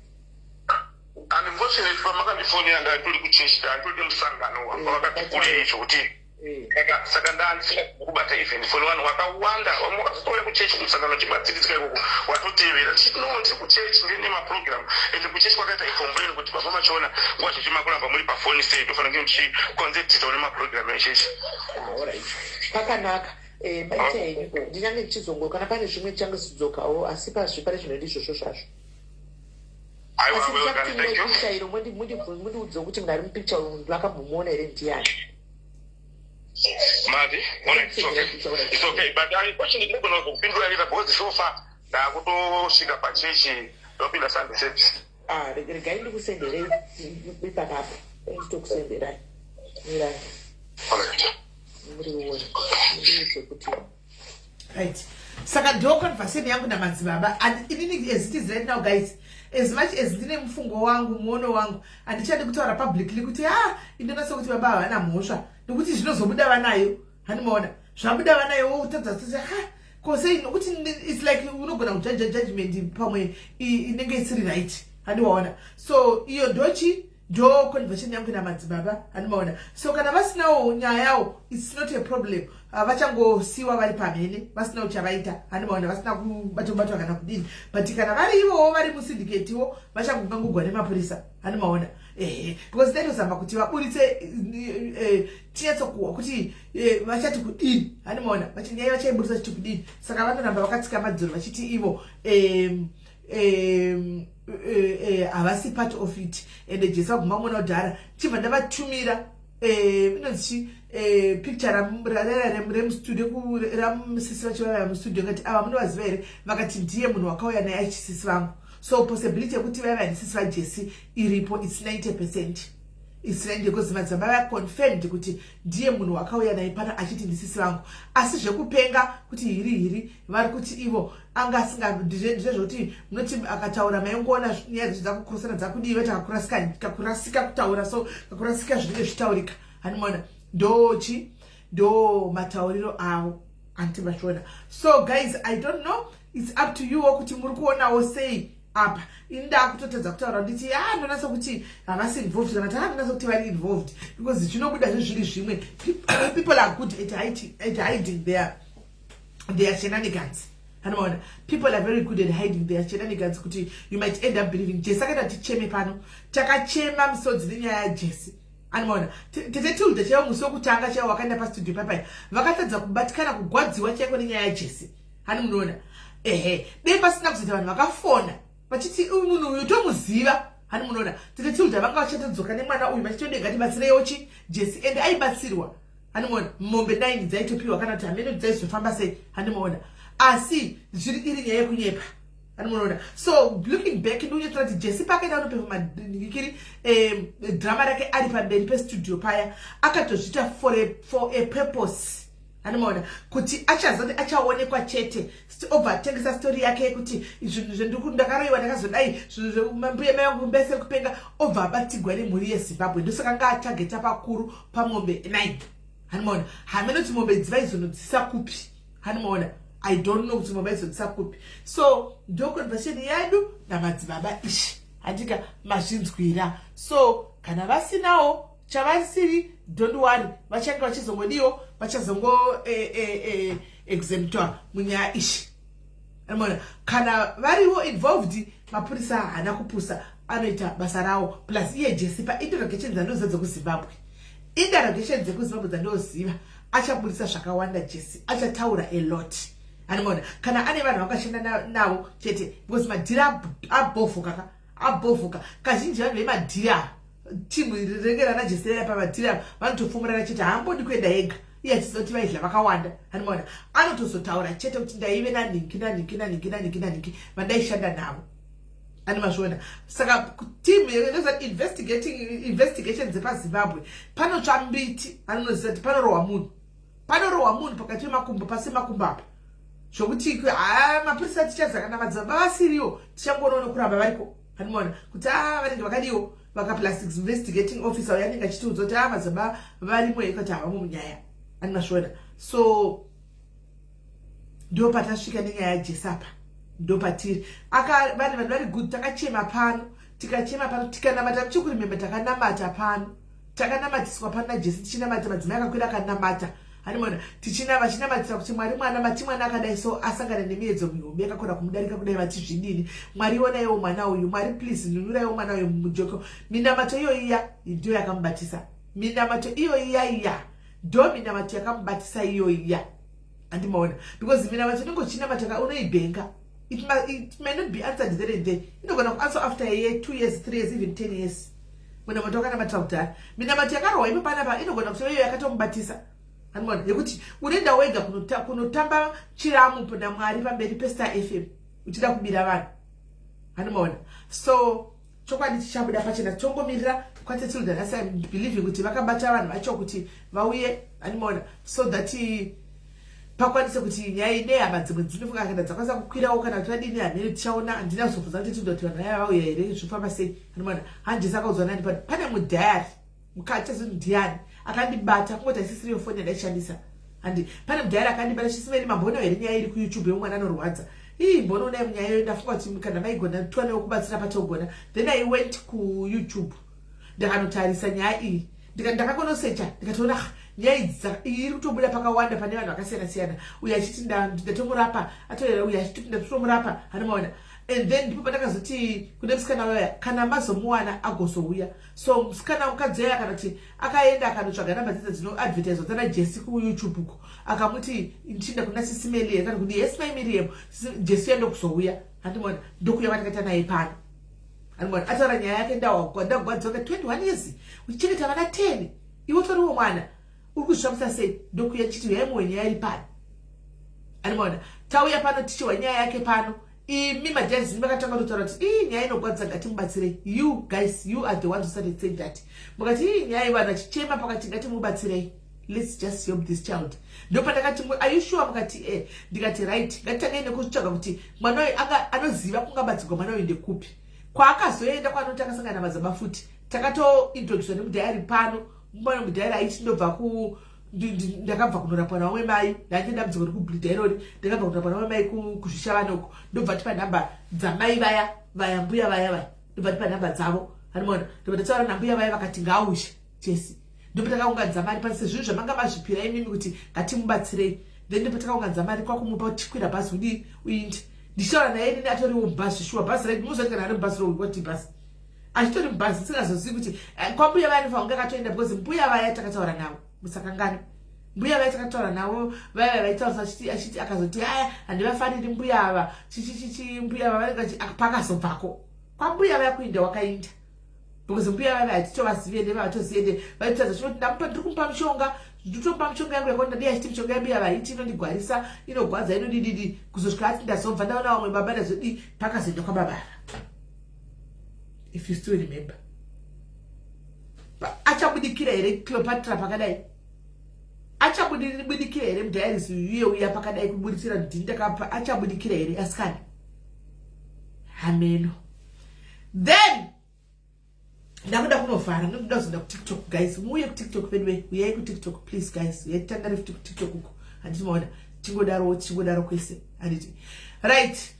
And unfortunately pamakandifonera ndaturi kuchechi ndaturi musangano wanga wakatikurei izvo kuti saka ndandisingakubata even foni vanhu vakawanda vamwe vakazotouya kuchechi kumusangano chibatsiridzika ikoko watotevera chitinondi kuchechi nemaprogram ende kuchechi kwakaita icomplain kuti baba machiona nguva zhinji makuramba muri pafoni sei tofanira kunge muchikonzeptitawo nemaprogram echechi. Pakanaka. Baita henyu ndinyange ndichizongo kana pane zvimwe tichange sidzokawo asi pazvipare zvinodi izvozvo zvazvo. Asi ndichakutimira picha iro mundiudze kuti munhu ari mupicha uyu makambomuona here ndiani. Mati, it's okay, but unfortunately ndinogona kuzokupindura ita because so far ndakutosvika pachechi ndopinda Sunday service. Regai ndikusenderei ipakapo nditokusenderai mirai murione ndiise kuti right. Saka ndo conversation yangu namadzibaba and inini as it is right now guys, as much as ndine mufungo wangu muono wangu handichadi kutaura publicly kuti indonasa kuti baba havana mhosva nokuti zvinozobuda vanayo hanimaona zvabuda vanayo utadza kuti kose nokuti it's like unogona kujudge judgment pamwe inenge isiri right handiwaona. So iyo ndochi ndo conversation yangu namadzibaba hanimaona. So kana vasinawo nyaya yawo it's not a problem. Vachangosiwa vari pamhene vasina uchavaita hanimaona vasina kubatwa kana kudini but kana vari ivowo vari musyndicate-wo vachangongangogwa nemapurisa hanimaona. Because ndaitozama kuti vaburitse tinyatsokuhwa kuti vachati kudini hanimaona nyaya vachaiburisa chiti kudini saka vanoramba vakatsika madziro vachiti ivo havasi part of it ende Jesu aguma mona udhara chibva ndavatumira inonzi picture remustudio ramusisi vacho vaya mustudio ngati ava munovaziva here vakati ndiye munhu wakauya naye achisisi vangu. So possibility yekuti vaya vanisisi vaJesse iripo it's 90%. It's 90 because madzibaba vaya confirmed kuti ndiye munhu wakauya naye pana achiti ndisisi vangu asi zvekupenga kuti hiri vari kuti ivo anga asinga ndizvezvoti munoti akataura maingoona nyaya dzakukurusana dzakudiva kakurasika kutaura so kakurasika zvinenge zvitaurika hanimaona ndo matauriro avo antivashona. So guys I don't know, it's up to you kuti muri kuonawo sei apa inda kutotadza kutaura nditi ndonasa kuti havasi involved kana taanonasa kuti vari involved because zvinobuda zvezviri zvimwe people are good at hiding their shenanigans hanimaona. People are very good at hiding their shenanigans kuti you might end up believing Jesse akaita ticheme pano takachema misodzi nenyaya yaJesse hanimaona. Tete tilde chaiwo musi wokutanga chaiwo wakaenda pastudio papai vakatadza kubatikana kugwadziwa chaiko nenyaya yaJesse hanimunoona. Dei pasina kuzoita vanhu vakafona vachiti uyu munhu uyu tomuziva hanimunoona. Tete tilde vanga vachatodzoka nemwana uyu vachitode ngatibatsireiwochi Jesse ende aibatsirwa hanimuona. Mombe 9 dzaitopiwa kana kuti hameno dzaizofamba sei hanimuona asi zviri iri nyaya yekunyepa hanimunoona. So looking back ndinonyatsoona kuti Jesse pakaenda unoperforma ndikiri drama rake ari pamberi pestudio paya akatozvita for a purpose Anomaona kuti achazoti achaonekwa chete overtengesa story yake kuti zvinhu ndakaroiwa ndakazodai zvinhu mambuye mai vangu mbese kupenga overbatigwa nemhuri yeZimbabwe ndosaka ngaatageta pakuru pamombe 9 anomaona hamenoti mombe dzivaizonodzisa kupi anomaona I don't know kuti mombe aizodzisa kupi so ndo conversation yadu namadzibaba ishi andika mazvinzwira so kana vasinawo chavasiri don't worry vachange vachizongodiwo vachazongo exemptor munyaya ishi anomaona kana variwo involved mapurisa haana kupusa anoita basa rawo plus iye Jesse painterrogation dzandoziva kuZimbabwe interrogation dzekuZimbabwe dzandoziva achaburisa zvakawanda Jesse achataura a lot anomaona kana ane vanhu vakashanda navo chete because madhira abhofuka kazhinji vanhu vemadhira timu riregerana Jesse pamadhira vanotofumurana chete haambodi kuenda yega iye achizoti vaidla vakawanda anomaona anotozotaura chete kuti ndaive naninki vandaishanda navo animazviona saka team investigation dzepaZimbabwe panotsva mbiti anoziva kuti panorohwa munhu pakati pemakumbo pasi makumbo apa zvokuti mapurisa tichazakana madzibaba vasiriwo tichangoona kuramba variko anomaona kuti vanenge vakadiwo vakaplastic investigating officer uya anenge achitiudza kuti madzibaba varimo ikati havamo munyaya animazviona so ndo patasvika nenyaya yaJesse apa ndo patiri vanhu vari good takachema pano tikanamata muchikurimemba takanamata pano takanamatiswa pano naJesse tichinamata madzimai akakwira akanamata anomaona vachinamatisa kuti Mwari mwana akadai so asangana nemiedzo mihombe yakakona kumudarika kudai vatizvidini Mwari onaiwo mwana uyu Mwari please nunuraiwo mwana uyu mujoko minamato iyoiya ndo yakamubatisa minamato iyoiya ndo minamato yakamubatisa iyoiya andimaona because minamato ningochinamata unoibhenga it may not be answered there and then inogona kuanswer after a year 2 years 3 years even 10 years minamato akanamatira kudhara minamato yakarohwa imo panapa inogona kuti iyo yakatomubatisa anomaona yekuti unoenda wega kunotamba chiramu naMwari pamberi peStar FM uchida kubira vanhu anomaona so chokwadi chichabuda pachena tongomirira kwate children as I believe kuti vakabata vanhu vacho kuti vauye anomaona so that pakwanise kuti nyaya inehama dzimwe dzinofunga kana dzakwanisa kukwirawo kana kuti vadini hamene tichaona handina kuzobvunza kuti tindoti vanhu vaya vauya here zvifamba sei anomaona handisi akaudza nani pane mudhayari mukati zvinhu ndiani akandibata kungoti asisiriyo foni yandaishandisa handi pane mudhayari akandibata chisimeni mambono here nyaya iri kuYouTube yomwana anorwadza mbono naye munyaya iyo ndafunga kuti kana maigona tiwanewo kubatsira patogona then I went kuYouTube ndakanotarisa nyaya iyi ndakakonosecha ndikatoona nyaya iri kutobuda pakawanda pane vanhu vakasiyana-siyana uyu achiti ndatomurapa atorera uyu achiti ndatomurapa anomaona and then ndipo pandakazoti kune musikana waya kana mazomuwana agozouya so musikana mukadzi waya kana kuti akaenda akanotsvaga namba dzedza dzinoadvertiswa dzana Jesse kuYouTube uko akamuti ndichinda kuna Sisimeli kana kuti yes my Miriam Jesse yendo kuzouya andimaona ndokuya kwatakaita naye pano andimaona ataura nyaya yake ndagwadzoka 21 years uchichengeta vana 10 iwe toriwo mwana uri kuzvishamisa sei ndokuya chiti yaimwe nyaya iri pano andimaona tauya pano tichiwa nyaya yake pano imi majazi makatanga kutaura kuti nyaya inogwadza ngatimubatsirei you guys you are the ones who started saying that mukati nyaya vanhu vachichema pakati ngatimubatsirei let's just help this child ndo pandakati are you sure mukati ndikati right ngatitange nekutsvaga kuti mwana uyu anoziva kungabatsirwa mwana uyu ndekupi kwaakazoenda kwanoti akasangana namadzibaba futi takatointroducwa nemudhayari pano mwana mudhayari aiti ndakabva kunorapwa navamwe mai ndandidambudziko rikubhulidha irori ndakabva kunorapwa navamwe mai kuzvishavanoko ndobva tipa nhamba dzamai vaya mbuya vaya ndobva tipa nhamba dzavo anomaona ndobva tataura nambuya vaya vakati ngaushe Jesse ndopa takaunganidza mari panise zvinhu zvamanga mazvipira imimi kuti ngatimubatsirei then ndopa takaunganidza mari kwakumupa tikwira bhazi kudi uindi ndichitaura naye nini atoriwo mubhazi shuwa bhazi redu muzoti kana ari mubhazi rokwati bhazi achitori mubhazi tisingazozivi kuti kwambuya vaya ndofange akatoenda because mbuya vaya takataura navo musakangana mbuya vaya takataura navo vaya vaitaurisa achiti akazoti aya handivafaniri mbuya ava chichichichi mbuya ava vanenge pakazobvako kwambuya vaya kuinda wakainda because mbuya vaya hatitovazive nevatoziyende vaitadza chinoti ndamupa ndiri kumupa mushonga nditomupa mushonga yangu yakonda ndiye achiti mushonga yambuya vaiti inondigwarisa inogwadza inodididi kuzosvika ati ndazobva ndaona vamwe baba ndazodi pakazoenda kwababa if you still remember achabudikira here Cleopatra pakadai achabudikira here mudhairis uye uya pakadai kuburitira ndindakapa achabudikira here asikana hameno. Then ndakuda kunovhara ndokuda kuzoenda kuTikTok guys. Muuye kuTikTok bedwe, uyai kuTikTok please guys. Uyai tandare kuTikTok uko. Handiti maona tingodaro kwese. Handiti right.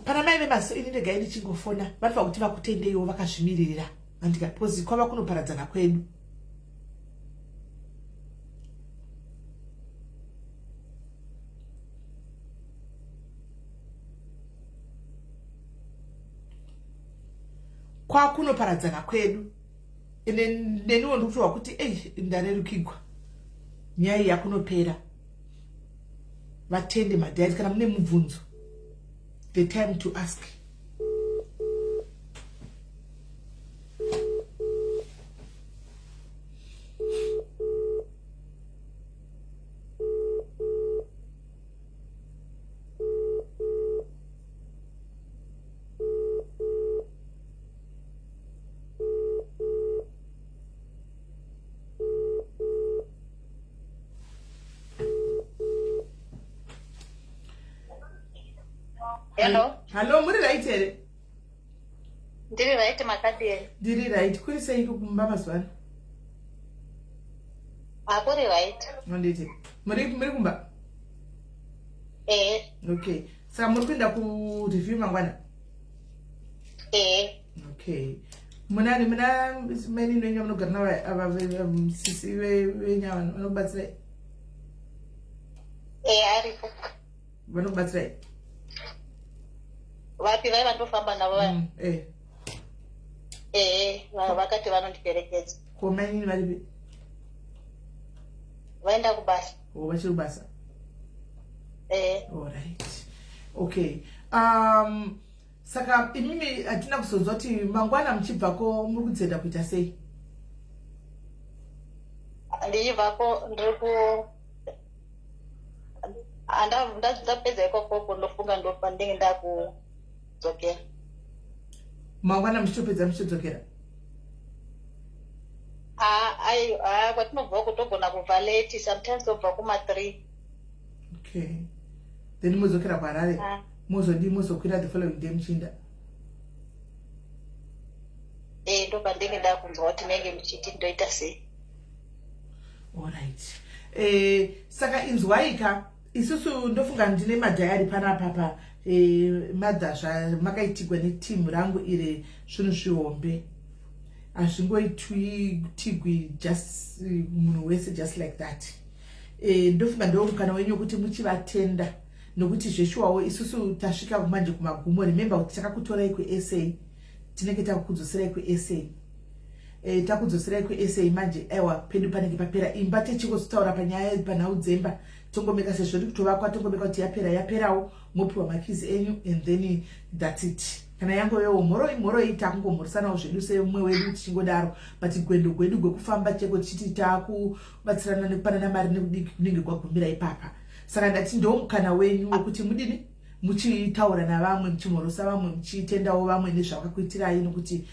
Pana mai vemaso ini ndega ini chingofona vanofana kuti vakutendeiwo vakazvimiririra andika because kwava kunoparadzana kwedu. Kwakunoparadzana kwedu ene ndeniwo ndikutowa kuti ndarerukirwa nyaya yakunopera. Vatende madhari kana mune mubvunzo the time to ask. Hello, muri right here? Ndiri right makadie. Ndiri right. Kuri sei kumba maswana? Akuri right. Nditi. Muri kumba? Okay. Saka muri kuenda ku review mangwana? Okay. Muna meni nwenye mnogara nawe ava sisi wenyawa vanobatsira? Aripo. Vanobatsira? Vapi vai vandofamba navo vakati vanondiperekedza. Komaini varipi? Vaenda kubasa. Vachiri kubasa? Alright. Okay. Saka imimi hatina kuzonzwa kuti mangwana muchibvako muri kudzenda kuita sei? Ndichibvako ndapedza ikoko ndofunga ndopa ndenge ndakudzokera. Mangwana muchitopedza muchidzokera? Kwatinobva kutogona kubva late, sometimes tobva kuma3. Okay. Then mudzokera kuHarare? Muzokwira the following day muchinda? Ndopa ndenge ndakunzwa kuti menge muchiti ndoita sei. Alright. Saka inzwaika isusu ndofunga ndine madhayari panapa madhasva makaitigwa netimu rangu ire zvinhu zvihombe. Hazvingoitigwi just munhu wese just like that. Ndofunga ndo mukana wenyu kuti muchivatenda nokuti zveshuwawo isusu tasvika kumanje kumagumo. Remember kuti takakutorai kuSA, tinenge takudzoserai kuSA. Takudzoserai kuSA manje aiwa pedu panenge papera imba techingozotaura panyaya panhau dzemba tongomeka sezvo ri kutovakwa tongomeka kuti yaperawo mopiwa makizi enyu and then that's it. Kana yangovewo mhoro ita kungomhoresanawo zvedu semumwe wedu tichingodaro but gwendo gwedu gwekufamba cheko tichiti taakubatsirana nekupanana mari nekunenge kwagumira ipapa. Saka ndati ndo mukana wenyu wekuti mudini muchitaura navamwe muchimhorosa vamwe muchitendawo vamwe nezvavakakuitirai nokuti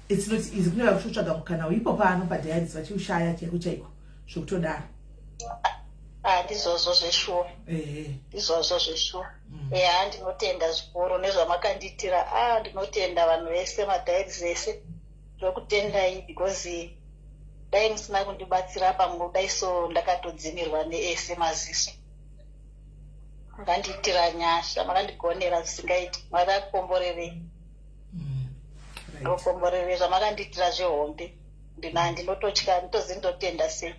it's not easy kunova kutsvaga mukana wipo pano padhayadzi vachiushaya chaiko chaiko zvokutodaro. Ndizvozvo zveshuwa. Ndizvozvo zveshuwa. Ndinotenda zvikuru nezvamakandiitira. Ndinotenda vanhu vese madhayadzi ese zvokutendai because dai musina kundibatsira pamwe dai so ndakatodzimirwa neese maziso. Makandiitira nyasha, makandigonera zvisingaiti, makakomborerei. Ndokomborere zvamakandiitira zvehombe. Ndinototya, ndotenda sei.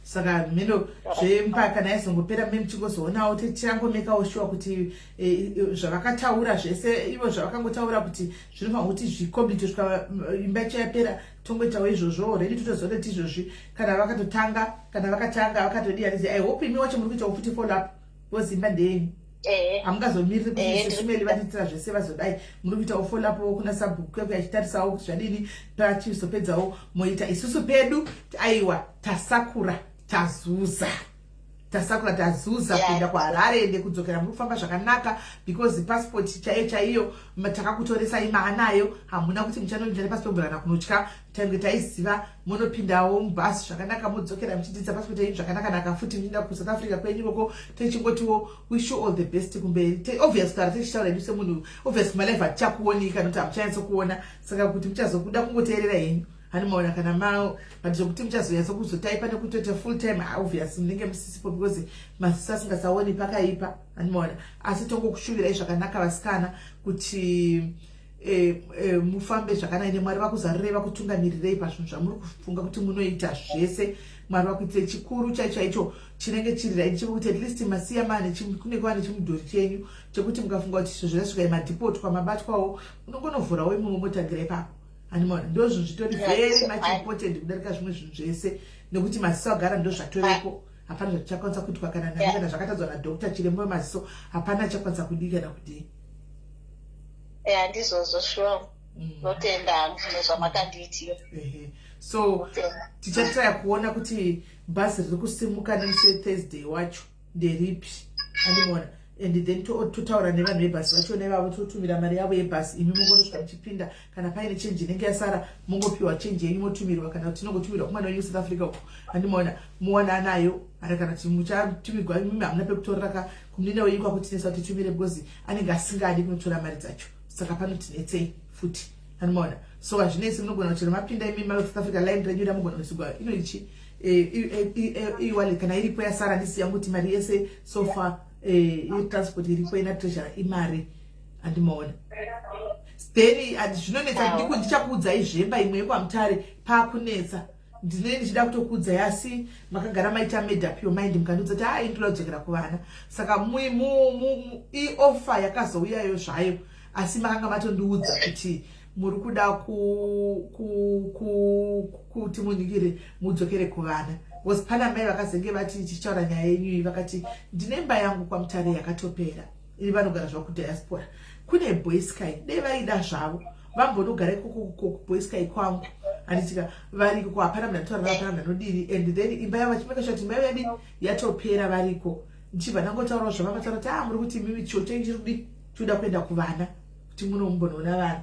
Saka mino zvempaka naizongopera mimi muchingozoonawo tichangomekawo shuwa kuti zvavakataura zvese ivo zvavakangotaura kuti zvinofanira kuti zvikomplete kusvika imba chayapera tongoitawo izvozvo already totozoreti izvozvi kana vakatotanga kana vakatanga vakatodiyanisi I hope imi wacho muri kuitawo futi follow up because imba ndeyenyu. Hamungazomiriri kuti sisumeli vatiitira zvese vazodai muri kuitawo follow up kuna sabhuku kweku yachitarisawo kuti zvadini pachizopedzawo moita isusu pedu aiwa tasakura tazuza tasakura tazuza kuenda kuHarare ende kudzokera muri kufamba zvakanaka because passport chaiyo takakutoresai maanayo hamuna kuti muchanonjira passport kana kunotya tange taiziva munopindawo mubhasi zvakanaka mudzokera muchiditsa passport yenyu zvakanaka naka futi muchienda ku South Africa kwenyu koko techingotiwo wish you all the best kumberi obvious taura tichitaura inu semunhu obvious malife atichakuonika nokuti hamuchanyatso kuona saka kuti muchazokuda kungoteerera henyu hanimaona kana mao kuti muchazonyatso kuzotaipa nekutoita full time obvious munenge musisipo because maziso asingasaoni pakaipa hanimaona asi tongokushuvirai zvakanaka vasikana kuti mufambe zvakanaka neMwari vakuzarurei vakutungamirira pazvinhu zvamuri kufunga kuti munoita zvese Mwari vakuitire chikuru chaicho chinenge chiri right chekuti at least masiya mane kunenge wane chimudhori chenyu chekuti mukafunga kuti zvazvasvika madeport kwamabatwawo unongonovhurawo imwe motangira ipapo hanimaona ndo zvinhu zvitori very much important kudarika zvimwe zvinhu zvese nekuti maziso agara ndo zvatorepo hapana zvichakwanisa kuitwa kana nani kana zvakatadzwa nadokta chirembo wemaziso hapana chakwanisa kudii kana kudii ndizvozvo sure notenda hangu nezvamakandiitira so tichataya kuona kuti bhazi riri kusimuka nemusi Thursday wacho nderipi hanimaona and then totaura nevanhu vebhasi vacho nevavo totumira mari yavo yebhasi imi mungonosvika muchipinda kana paine chenji inenge yasara mungopiwa chenji yenyu motumirwa kana kuti tinongotumirwa kumwana wenyu South Africa uko hanimaona muwana nayo ari kana kuti muchatumirwa imi hamuna pekutorera kumunina wenyu kwakutinesa kuti tumire because anenge asingadi kunotora mari dzacho saka panotinetsei futi hanimaona so hazvinesi munogona kuti mapinda imi South Africa line renyu ramugona kusigwa ino ichi iwallet kana iripo yasara ndisi yangu kuti mari yese so far transport iripo ina treasure imari andimaona then zvinonetsa ndiko ndichakuudzai zvemba imwe yekwamutare pakunetsa ndinenge ndichida kutokuudzai asi makagara maita made up your mind mukandiudza kuti hai ndoda kudzokera kuvana saka ioffer yakazouyayo zvayo asi makanga matondiudza kuti muri kuda kuti munikire mudzokere kuvana was pana mai vakazenge vati tichitaura nyaya yenyu vakati ndinemba yangu kwamutare yakatopera iri vanogara zvavo kudiaspora kune boy sky dei vaida zvavo vambonogara ikoko boy sky kwangu handitika variko hapana munhu anotaura hapana munhu anodiri and then imba yavo vachimeka sure kuti imba yedu yatopera variko ndichibva ndangotaurawo zvavo vataura kuti muri kuti imimi chiwo chenyu chirikudi tinoda kuenda kuvana kuti munombonoona vana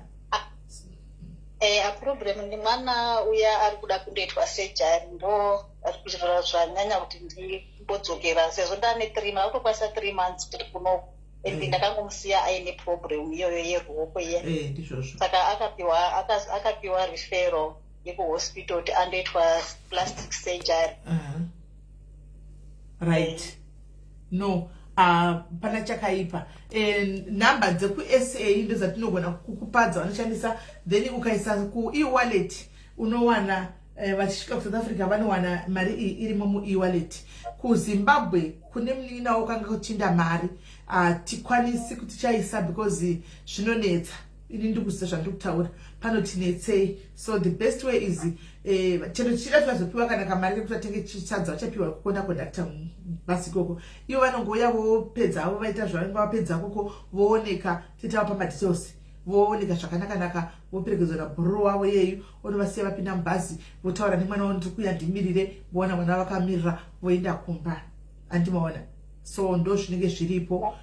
problem ni mwana uya ari kuda kundoitwa surgery ndo ari kuchirora zvanyanya kuti ndimbodzokera sezvo ndane 3 months akutokwanisa 3 months tiri kuno and ndakangomusiya aine problem iyoyo yeruoko iye saka akapiwa referral yekuhospital kuti andoitwa plastic surgery right no pana chakaipa namba dzeku-SA ndo dzatinogona kukupadza vanoshandisa then ukaisa ku-e-wallet unowana vachisvika ku South Africa vanowana mari iyi irimo mu-e-wallet kuZimbabwe kune munin'ina wakanga kuchinda mari tikwanisi kuti chaisa because zvinonetsa ini ndikuziva zvandiri kutaura panotinetsei so the best way is chero chida tikazopiwa kana kamari kekuti atenge chisadza vachapiwa kukona kondakta basi koko ivo vanongouya vopedza vo vaita zvavanenge vapedza koko vooneka titava pamadetails vooneka zvakanaka voperekedzwa nabhuru wavo yeyu onovasiya vapinda mubhazi votaura nemwana wavo ndiri kuya ndimirire voona mwana vakamirira voenda kumba andimaona so ndo zvinenge zviripo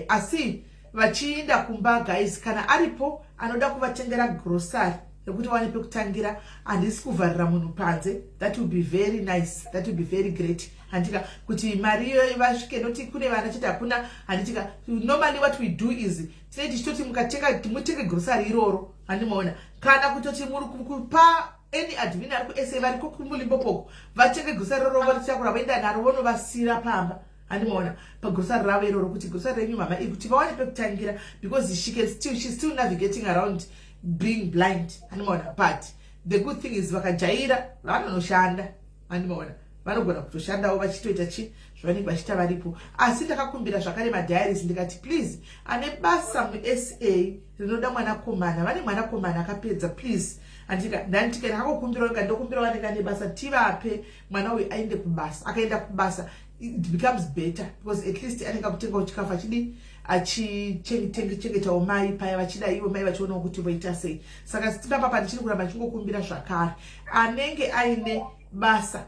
asi vachienda kumba guys kana aripo anoda kuvatengera grocery yekuti wane pekutangira handisi kuvharira munhu panze that would be very nice, that would be very great handika kuti mari iyo vasvike noti kune vana chete hakuna handitika normally what we do is tinenge tichitoti mutenge grocery iroro handimaona kana kutoti muri kupa any admin ari ku-SA variko kumulimbopoko vatenge grocery iroro varitakura voenda naro vonovasira pamba handimaona pagrosari ravo iroro kuti grosari renyu mama kuti vawane pekutangira because she's still navigating around being blind handimaona but the good thing is vakajaira vanonoshanda handimaona vanogona kutoshandawo vachitoita chi zvavanenge vachiita varipo asi ndakakumbira zvakare madiaries ndikati please ane basa mu-SA rinoda mwanakomana vane mwanakomana akapedza please andika ndantika ndakakumbirawo ndokumbira vanenge ane basa tivape mwana uyu aende kubasa akaenda kubasa it becomes better because at least anenge kutengawo chikafu achidi achichengetawo mai paya vachida ivo mai vachionawo kuti voita sei saka tipapapa ndichiri kuramba ndichingokumbira zvakare anenge aine basa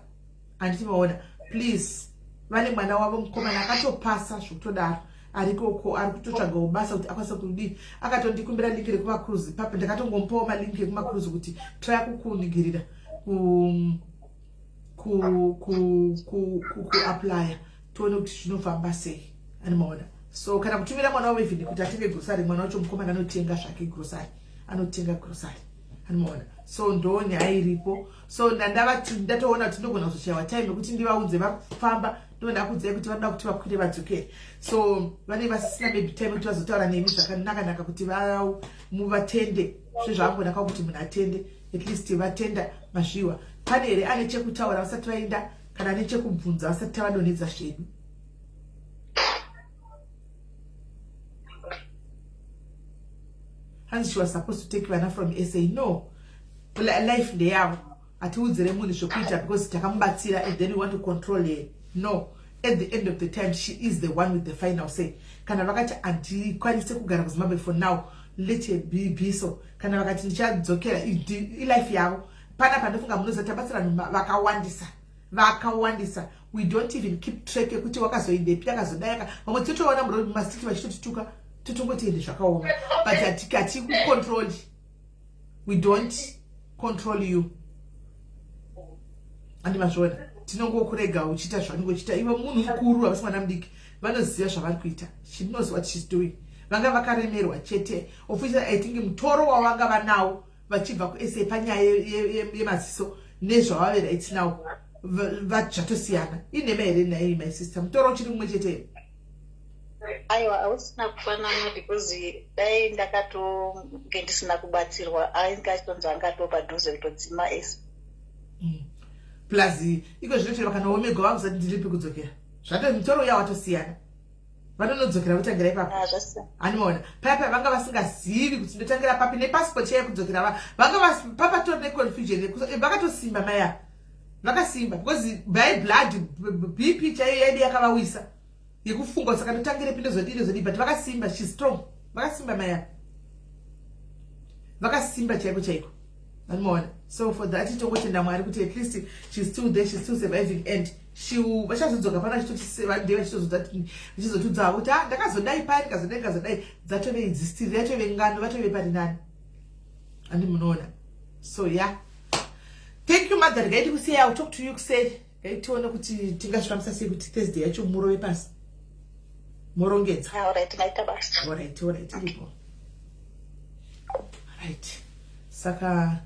handitimaona please vane mwana wavo mukomana akatopasa zvokutodaro arikoko ari kutotsvaga basa kuti akwanisa kudii akatondikumbira lingi rekumaCruise papo ndakatongomupawo malingi ekumaCruise kuti try kukunigirira kuaplya tione kuti zvinofamba sei animaona. So kana kutumira mwana wavo even kuti atenge grocery, mwana wacho mukomana anotenga zvake grocery, anotenga grocery animaona. So ndoni airipo. So ndatoona kuti ndogona kuzoshaiwa time yekuti ndivaudze vafamba ndakudze kuti vanoda kuti vakwire vadzokere. So vane vasina maybe time kuti vazotaura nemi zvakanaka kuti muvatende zvezvavangonaka kuti munhu atende, at least vatenda mazviwa. Pane here ane chekutaura vasati vaenda kana ane chekubvunza vasati vadonedza zvedu? And she was supposed to take vana from SA. No, life ndeyavo atiudzire munhu zvokuita because takamubatsira and then we want to control her. No, at the end of the time she is the one with the final say. Kana vakati andikwanise kugara kuZimbabwe for now, let it be so. Kana vakati ndichadzokera life yavo. Pana pandofunga munoza tabatsira vakawandisa. We don't even keep track yekuti wakazoindepi yakazodayaka. Vamwe totoona mumasiti vachitotituka totongoti ende zvakaoma. But hatikati kucontrol. We don't control you. Andimazvona. Tinongokurega uchita zvaunenge uchita. Iwe munhu mukuru havasi mwana mudiki. Vanoziva zvavari kuita. She knows what she's doing. Vanga vakaremerwa chete. Officially I think mutoro wavanga vanawo vachibva kuSA panyaya yemaziso nezvavavera it's now vachatosiyana. Inema here naye my sister. Mutoro chiri mumwe chete. Aiwa ausina kufanana because dai ndakatonge ndisina kubatsirwa aingatonzi angatopa dhuze kutodzima esi. Plus iko zvinoita vakanaomega vavusati ndiripi kudzokera zvato mitoro yavo watosiyana vanonodzokera kutangira ipapo animaona papa vanga vasingazivi kuti ndotangira papi nepassport yayo kudzokera vanga papatori neconfusion vakatosimba maya vakasimba because by blood BP chaiyo yaidi yakavawisa yekufunga saka ndotangire pindozodii but vakasimba she's strong vakasimba maya vakasimba chaiko animaona. So for that itongotenda Mwari kuti at least she's still there, she's still surviving and she vachazodzoka pana chitoti chitozodati chizotudza kuti ndakazodai pari kazodai dzatove existiri yatove ngano vatove pari nani andi munoona. So yeah, thank you mother. Gaiti kusiya I'll talk to you kuseri gaitiona kuti tingazvifambisa sei kuti Thursday yacho murove pasi morongedza. Alright, naita basi. Alright iripo. Right. Saka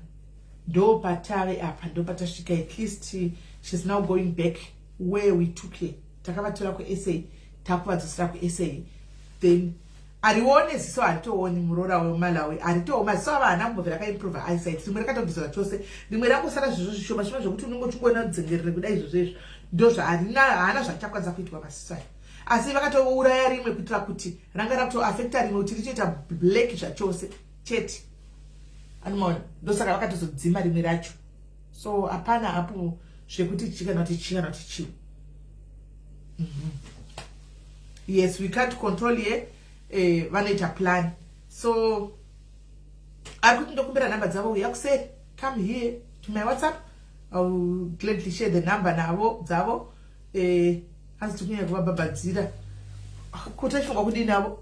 do patave apa ndo patasvika at least she's now going back where we took her. Takavatora kuSA takuvadzosera kuSA then arione ziso aritooni murora weMalawi aritooma ziso vana mbove rakaimprove eyesight rimwe rakatobviswa chose rimwe rangosara zvizvo zvishoma shoma zvokuti unongochingona kudzengerere kudai izvozvezvo ndo haana zvachakwanisa kuitwa masiso aya asi vakatouraya rimwe kuitira kuti ranga rakutoafecta rimwe kuti richoita black zvachose chete animaona ndosaka vakatozodzima rimwe racho. So hapana hapo zvekuti chikana kuti chiwi. Yes, we can't control here. Vanoita plan. So ari kuti ndokumbira namba dzavo uya kuseri come here to my WhatsApp. I'll gladly share the number navo dzavo. Hanzi tukunya kuvabhabhadzira kuti achifunga kudii navo.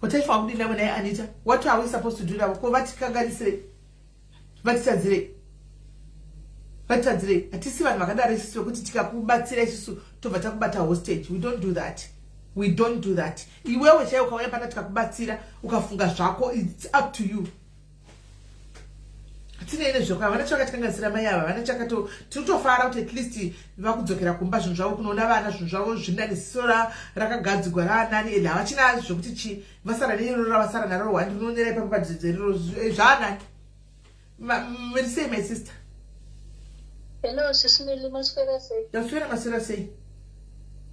What if I didn't know Anita? What are we supposed to do now? Go Vatican Vatizire. Atisivan Magada is so good to take up Batsiresu to Vatakbata hostage. We don't do that. We don't do that. You will share Batsira, Ukafunga Shako, it's up to you. Tinene zvoka vanachaka takangasira mayava vanachaka to far out at least vakudzokera kumba zvinhu zvavo kunoona vana zvinhu zvavo zvindanisora rakagadzigwa ranani ende havachina zvokuti chi vasara neriro ravasara naro wandi unoonera ipapo padzedzeriro zvaanani. Very say my sister. Hello, sisimili maswera sei. Ndaswera maswera sei.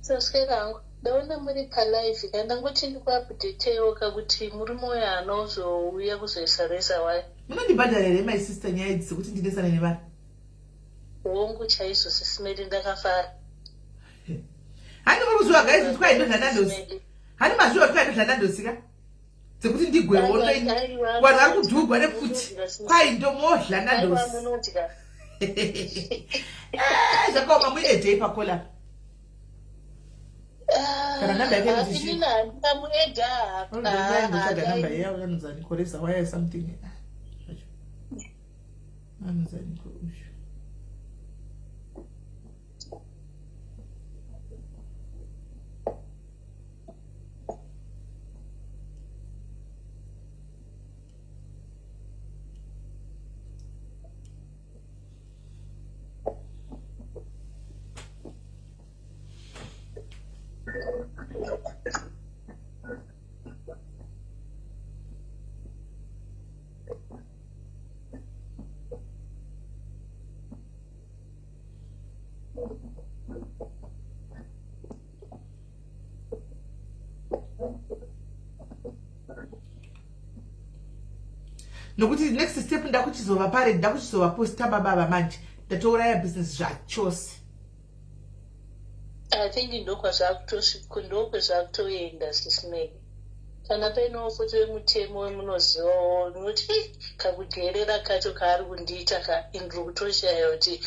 Saswera angu. Ndaona muri palive kana ngoti ndikuupdate yoka kuti muri moyo anozouya kuzoisaresa wayo. Munondibhadhara here my sister nyaya idzi dzekuti ndidesana nevanhu? Hongu chaizvo sisimeli ndakafara. Hani mazuva guys kuti kwai ndodhandandosi. Hani mazuva kwai ndodhandandosika. Dzekuti ndigwewo ndoini. Vanhu vari kudhugwa nepfuti. Kwai ndomodhla nandosi. Zvakaoma muedhei pakola. Kana namba yake ndishi. Inina ndamuedha. Ndotsvaga namba yao anozani koresa why something. Anozani kusho. Nokuti next step ndakuchizova pare ndakuchizova posta baba manje ndatouraya business zvachose. I think ndokwazvakutoenda sisinei. Kana paino foto mutemo wemunozivawo noti kakugerera kacho kaari kundiita kaindiri kutoshaya kuti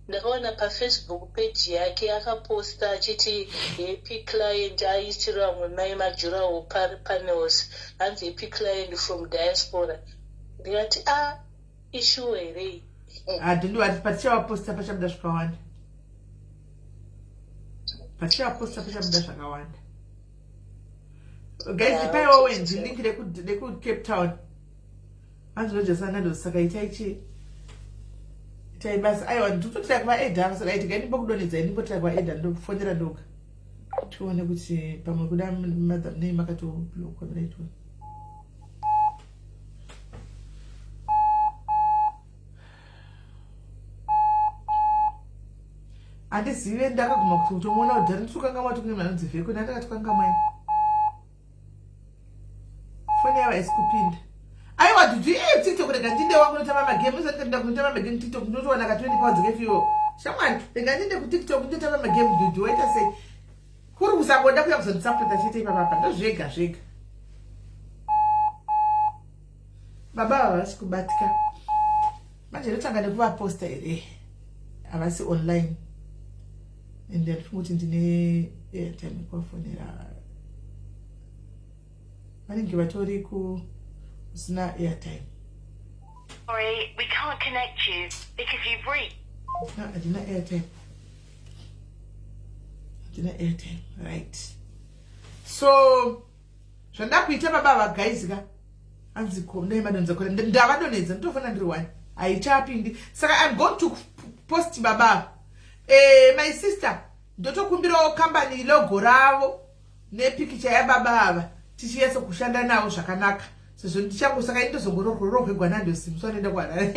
ndakaona pafacebook page yake akaposta achiti happy client aisira vamwe mai majuraho panels hanzi happy client from diaspora. Ndikati issue here. Ndinoti patichavaposta pachabuda zvakawanda. Patichavaposta pachabuda zvakawanda. Guys, paiwo wenzi link reku Cape Town. Hanzi nojasana ndosaka itaichi. Itai basi aiwa ndototira kuva Edha saka iti gaini mbokudonedza ndimbotira kuva Edha ndofonera ndoga. Tione kuti pamwe kuda madam name akatoblockwa right one. Andizive ndakaguma kutomuona udhara nditsukanga mwati kune manonzi vheko ndandakatukanga mwaini. Foni yava isi kupinda. Aiwa dudu TikTok rega ndinde wangu notamba magame usati nda kunotamba magame TikTok ndotowana ka 20 pounds ngefiwo. Shamwani rega ndinde ku TikTok ndotamba magame dudu waita sei. Kuri kusakonda kuya kuzondisapota chete ipapa ndozvega zvega. Baba havasi kubatika. Manje ndotanga nekuva posta here. Havasi online. And then futhi ndine airtime kwafonera. Vanenge vatori ku usina airtime. Sorry, we can't connect you because you've reached. No, I didn't airtime. Right. So, zvandakuita baba guys ka. Anzi komne madonza kore ndavadonedza ndofana ndiri one. Aichapindi. Saka I'm going to post baba. My sister, ndotokumbirawo company logo ravo nepicture yababa ava tichiyeso kushanda nawo zvakanaka. Sezvo ndichangosaka indozongororogwegwa Nandosi musanoenda kwaRara.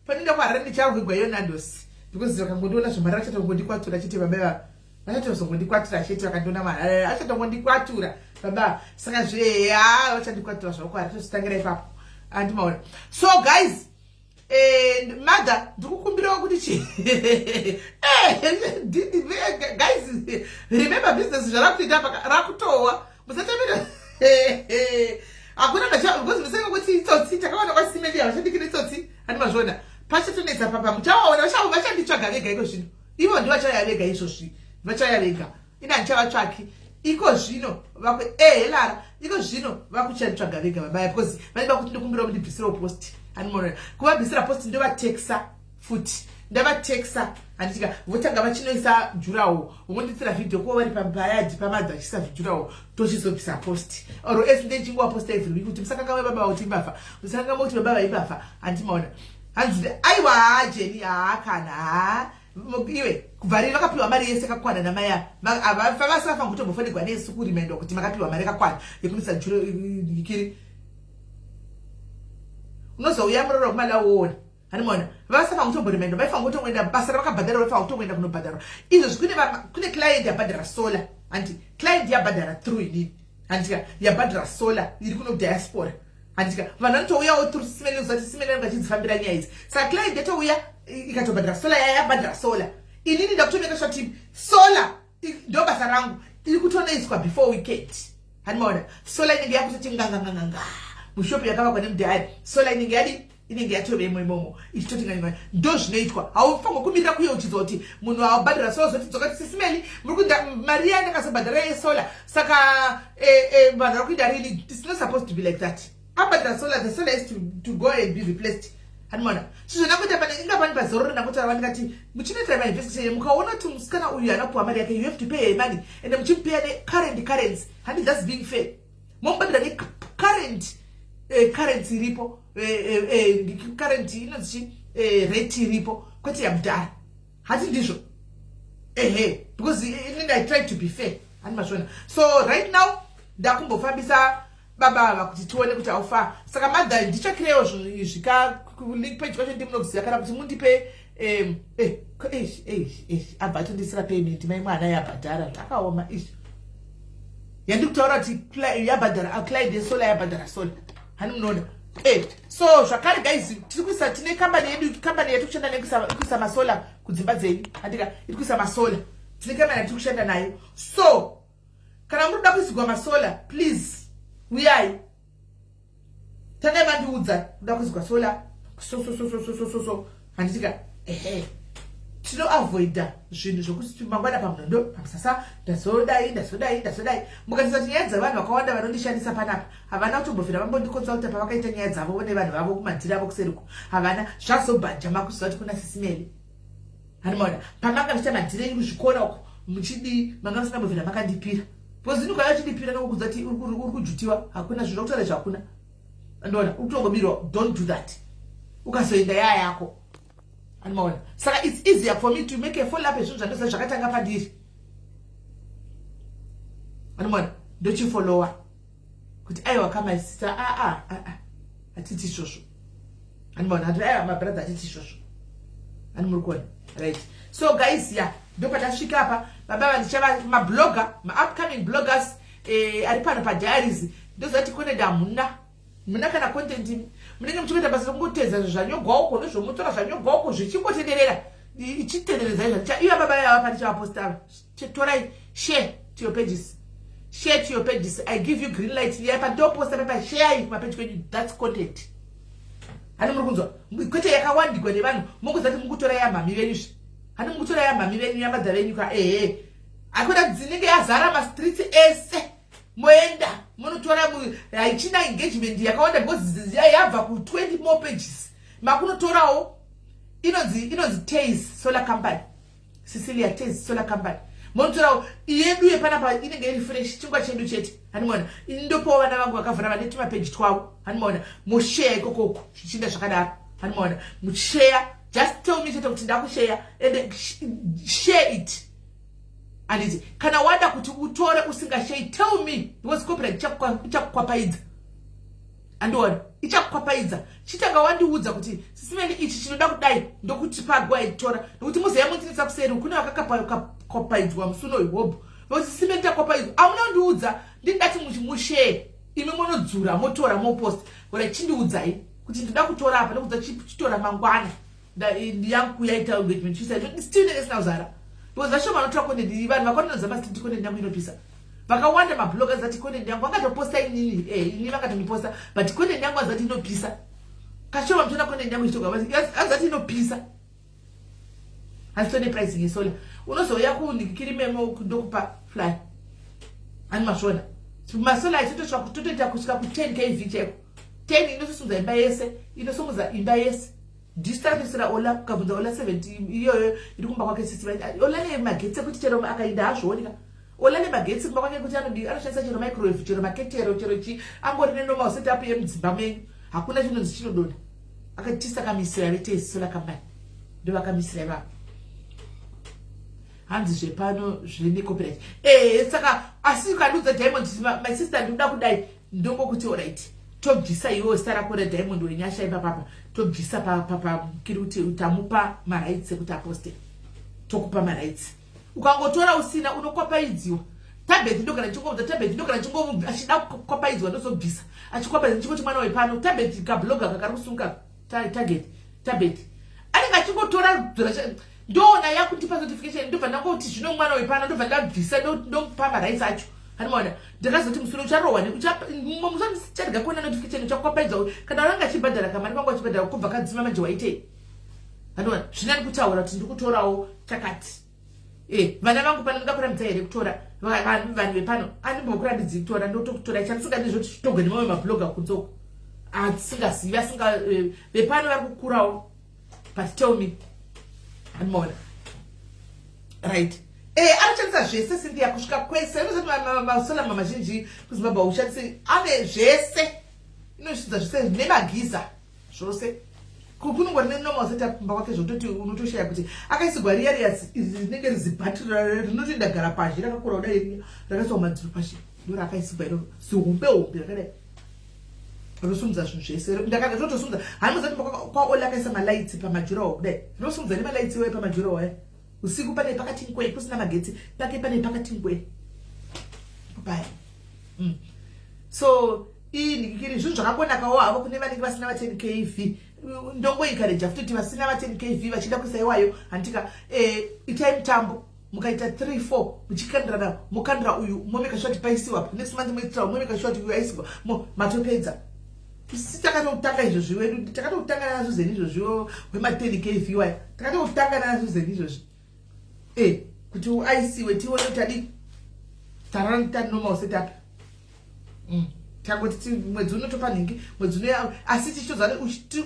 Panoenda kwaRara ndicharogwegwa iyo Nandosi because vakangondiona zvomarara achatongondikwatura chete baba achatozongondikwatura chete vakandiona marara achatongondikwatura baba saka vachandikwatura zvavo kwaRara tozotangira ipapo andimaona. So guys, mother ndikukumbirawo kuti chi guys remember business zvarakuita rakutowa musatamira hakuna because musanga kuti itsotsi takaona kwasimeli havachandikira itsotsi andimazvona pachatonetsa papa muchawaona vachanditsvaga vega iko zvino ivo ndivachaya vega izvozvi vachaya vega ina ndichavatsvaki iko zvino vakwe helara iko zvino vakuchatsvaga vega babaya because vanida kuti ndikumbirawo ndibvisirawo post animona kuvabvisira post ndovateksa futi ndavateksa anditika votanga vachinoisa jurawo umonditsira video kuva vari pambayadhi pamadza achisa jurawo tochizobvisa post or esi ndechinguva posta every week kuti musakanga vebaba kuti imbafa musakanga kuti baba vaimbafa andimaona hanzi aiwa jeni kana iwe kubva vakapiwa mari yese kakwana namaya vasivafa kutombofonegwa nesu kurimenda kuti makapiwa mari kakwana yekunisa juro ikiri unozouya muroro kumalawoona animona vasafa kutomborimenda vaifa kutongoenda basa ravakabhadhara vaifa kutongoenda kunobhadhara izvo kune client yabhadhara solar anti client yabhadhara through inini andika yabhadhara solar iri kuno diaspora andika vanhu vanotouyawo through simene uzati simene vanenge vachidzifambira nyaya idzi saka client yatouya ikatobhadhara solar yabhadhara solar inini ndakutomeka kuti solar ndo basa rangu iri kutonoiswa before weekend animona solar inenge yakutoti nganganganganga mushopu yakavakwa nemudhari solar inenge yadi inenge yatove imomo ichitoti ngani ndo zvinoitwa. Haufanirwi kumirira kuye uchizoti munhu awabhadhara sola zoti dzokati sisimeli muri kuda mari yangu akasabhadhara yesola saka vanhu vari kuita really, it's not supposed to be like that. Abhadhara sola, the solar is to go and be replaced. Hanimona sizvona kuti pana inga pani pazoro ndakutaura vandikati muchinoita mainvestation mukaona kuti musikana uyu anapuwa mari yake you have to pay her money and muchimupeya necurrent currency and that's being fair. Momubhadhira necurrent currency iripo current inonzi rate iripo kwete yamudhara hati ndizvo because I try to be fair hanimashona. So right now ndakumbofambisa baba ava kuti tione kuti aufa saka madha ndichakirewo zvika link page kwacho ndimunokuziva kana kuti mundipe abva atondisira payment mai mwana yabhadhara zvakaoma izvo yandikutaura kuti yabhadhara Clyde yesola yabhadhara sola hani munoona. So zvakare guys tine kambani yedu kushanda nekuisa masola kudzimba dzenyu handika iri kuisa masola tine kambani yatiri kushanda nayo. So kana munoda kuisigwa masola please uyai tane vandiudza kuda kuisigwa sola so handitika tinoavoida zvinhu zvokuti mangwana pamunondo pamusasa ndazodai mukatisa kuti nyaya dzavanhu vakawanda vanondishandisa panapa havana kutombovhira vambondikonsulta pavakaita nyaya dzavo nevanhu vavo kumadziri avo kuseriko havana zvazobhanja makuziva kuti kuna sisimeli hanimaona pamanga vichita madziri enyu kuzvikora uko muchidi manga musina mbovhira makandipira because inukaya chidipira nokukudza kuti uri kujutiwa hakuna zvino kutaura zvakuna ndoona ukutongobirwa don't do that ukazoenda yaya yako hanimaona. Saka it's easier for me to make a follow up ezvinhu zvandosa zvakatanga pandiri hanimaona ndochifollowa kuti aiwa kama sister hatiti izvozvo hanimaona hati aiwa mabrother hatiti izvozvo hani muri kuona right. So guys ndo patasvika apa baba vandichava mablogger upcoming bloggers ari pano padiaries ndozati koneda muna kana content munenge muchikuita basa rokungotedza zvanyogwa uko nezvomutora zvanyogwa uko zvichingotenderera ichitendereza izvo iyo baba yava pani chavaposta torai share to your pages I give you green light yapa ndoposta pepa share kumapage kwenyu that's content hani muri kunzwa kwete yakawandikwa nevanhu mungozati mukutora yamhami venyu hani mukutora yamhami venyu yamadza venyu ka akuda dzinenge yazara mastreets ese moenda munotora haichina engagement yakawanda because yabva ku 20 more pages makunotorawo inonzi Taze Solar Company, Cecilia Taze Solar Company munotorawo yedu yepanapa inenge iri fresh chingwa chedu chete hanimona indopowo vana vangu vakavhara vane tumapeji twavo hanimona mushare ikokoko zvichinda zvakadaro hanimona mushare just tell me chete kuti ndakushare and share it. And kana wada kuti utore usingashare tell me because copyright ichakukwapaidza andona ichakukwapaidza chitanga wandiudza kuti sisimeni ichi chinoda kudai ndokuti pagwa itora nokuti muzeya muntinisa kuseri kune vakakapaidzwa musuno ihobo because sisimeni takwapaidzwa amuna ndiudza ndingati mushare imi munodzura motora mopost wala chindiudzai kuti ndoda kutora apa nokudza chitora mangwana yangu yaita engagement chisaid still nesina uzara because vashoma vanotora content vanhu vakwanodza masiti content yangu inopisa vakawanda mabloggers zati content yangu vangatoposta ini vangatondiposta but content yangu azati inopisa kashoma mtona content yangu ichitoga azati inopisa hasitone pricing yesola unozoya kundikirimemo ndokupa fly ani mashona masola aitotosva kutotoita kusvika ku 10 kv cheko 10 inososumudza imba yese inosomudza imba yese ndisitarisira ola kabunza ola 70 iyoyo iri kumba kwake sisi ola ne magetsi kuti chero akaida hazvooneka ola ne magetsi kumba kwake kuti anoshandisa chero microwave chero maketero chero chi angori nenoma setup yemudzimba menyu hakuna chinonzi chinodonha akatisa kamisira rete Solar Company ndo vakamisira ivavo hanzi zvepano zvine copyright saka asi ukandudza Diamond my sister ndinoda kudai ndongokuti alright tobvisa iwo sara kore Diamond wenyasha ipapapa tobvisa kiri kuti utamupa marights ekuti aposte tokupa marights ukangotora usina unokopaidziwa tablet ndogara chingobva tablet ndogara chingobva achida kukopaidziwa ndozobvisa achikopaidziwa chingoti mwana wepano tablet ka blogger kakari kusunga target tablet anenge achingotora ndona yakuti pa notification ndobva ndangoti zvino mwana wepano ndobva ndabvisa ndomupa marights acho Hanimona ndakazoti musoro ucharohwa muchadya kuona notification uchakwapedza kana ranga chibhadhara kamari kwangu chibhadhara kubva kadzima manje waitei. Hanimona zvinani kutaura kuti ndikutorawo chakati. Vana vangu pano ndakakuramidza here kutora vanhu vepano andimbokuramidzi kutora ndotokutora chandisingadi zvoti chitogwe nemamwe mabhloga kunzoko asingazivi asinga vepano vari kukurawo but tell me. Hanimona right anochandisa zvese Cynthia kusvika kwese inozoti masolama mazhinji kuzimbabwe ushandise ane zvese inozvidza zvese nemagiza zvose kunongori nenormal setup kumba kwake zvototi unotoshaya kuti akaisigwa riya rinenge rizibhatiri rinotoenda gara pashi rakakura kudai riya rakaiswa madziro pashi ndo rakaisigwa iro zihombe rakadai rinosumudza zvinhu zvese ndakada totosumudza hanimuzati kwaola akaisa malaitsi pamajurawo kudai rinosumudza nemalaitsi iwayo pamajurawo usiku pane pakati ngwe kusina magetsi pake pane pakati ngwe bye. So ndikiri zvinhu zvakakonakawo havo kune vanenge vasina va 10 kv ndongo ikareja futi vasina va 10 kv vachida kuisa iwayo handika itai mutambo mukaita 3-4 muchikandirana mukandira uyu momeka shoti paisiwa next month muitira momeka shoti uyu aisiwa matopedza takatotanga izvozvi wedu takatotanga nazo zeni izvozviwo wema 10 kv waya takatotanga nazo zeni izvozvi kuti aisiwe tione kuti adi taranta normal setup tangoti mwedzi unotopa nhingi mwedzi uno asi tichitozana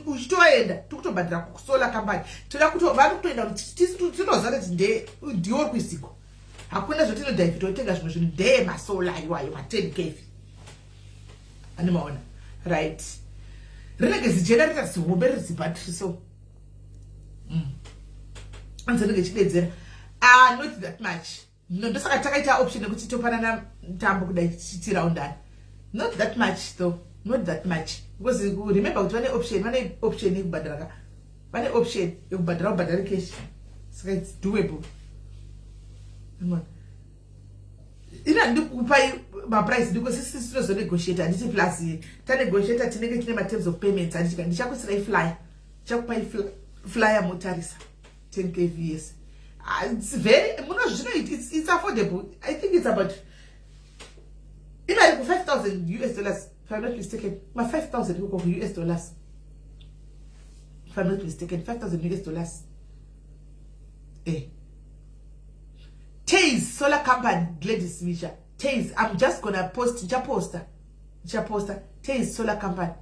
uchitoenda tikutobhadhira kusolar company toda kuti vari kutoenda titozana kuti ndiwo kwisiko hakuna zvotinodhaivhita otenga zvimwe zvinhu ndee masolar iwayo ma10 kv animaona right rinenge zigenerator zihombe rizibhatiri so anzanenge chidedzera not that much ndosaka takaita option yekuti topanana mutambo kudai tichitiraundana. Not that much though, not that much. Because remember vane option yekubhadhara vane option yekubhadhara ubhadhare cash. Saka it's doable. Ina ndikupai maprice because sisi tinozo negotiate handiti plus ta negotiate tinenge tine terms of payments handika ndichakusira ifly chakupai flyer motarisa 10 kv yes. It's very it's affordable. I think it's about imali ku $5,000 if I'm not mistaken. My $5,000 if I'm not mistaken, $5,000. Taze solar company, Gladys Misha. Taze, I'm just gonna post Taze solar company.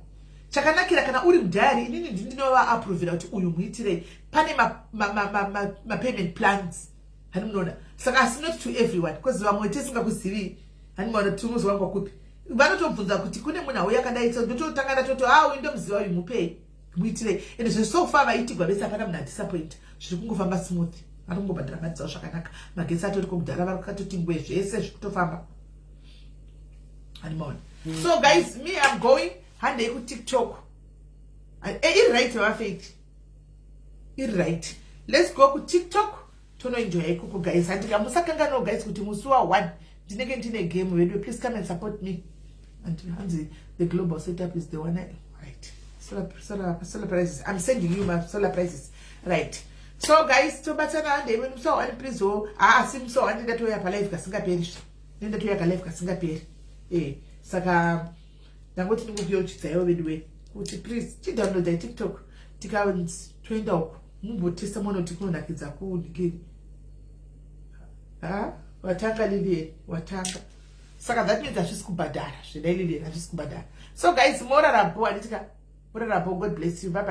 Chakanakira kana uri mudhari inini ndinova approvera kuti uyu muitire pane ma payment plans hanimona saka asi not to everyone because vamwe tisingakuzivi hanimona tumuzi wangu kupi vanotobvunza kuti kune munhu auya kadaitsa ndototangana toto uyu ndomuziva uyu mupei muitire ende so far vaitigwa vese hapana munhu adisappoint zviri kungofamba smooth vari kungobhadhira mari dzavo zvakanaka magetsi atori kudhara vari katoti ngwe zvese zviri kutofamba hanimona. So guys, me I'm going handei ku TikTok. Iri right wafeti. Iri right. Let's go ku TikTok. Tono enjoy ikoko guys. Handika musakangano guys kuti musuwa 1. Ndinenge ndine game wedu. Please come and support me. And the global setup is the one right. Solar prices. I'm sending you my solar prices. Right. So guys, to batana hande when so and please sim so and that way pa live kasingaperi. Nenda to yaka live kasingaperi. Saka ndangoti ndinguvyochitsayo vedwe kuti please chidownload TikTok tikawenzi toenda uko mumbotesta mwana kuti kunonakidza kuudikini watanga liliye watanga saka that means hazvisi kubhadhara zvedaililiye hazvisi kubhadhara. So guys, morarapo anditika morarapo. God bless you. Bye bye.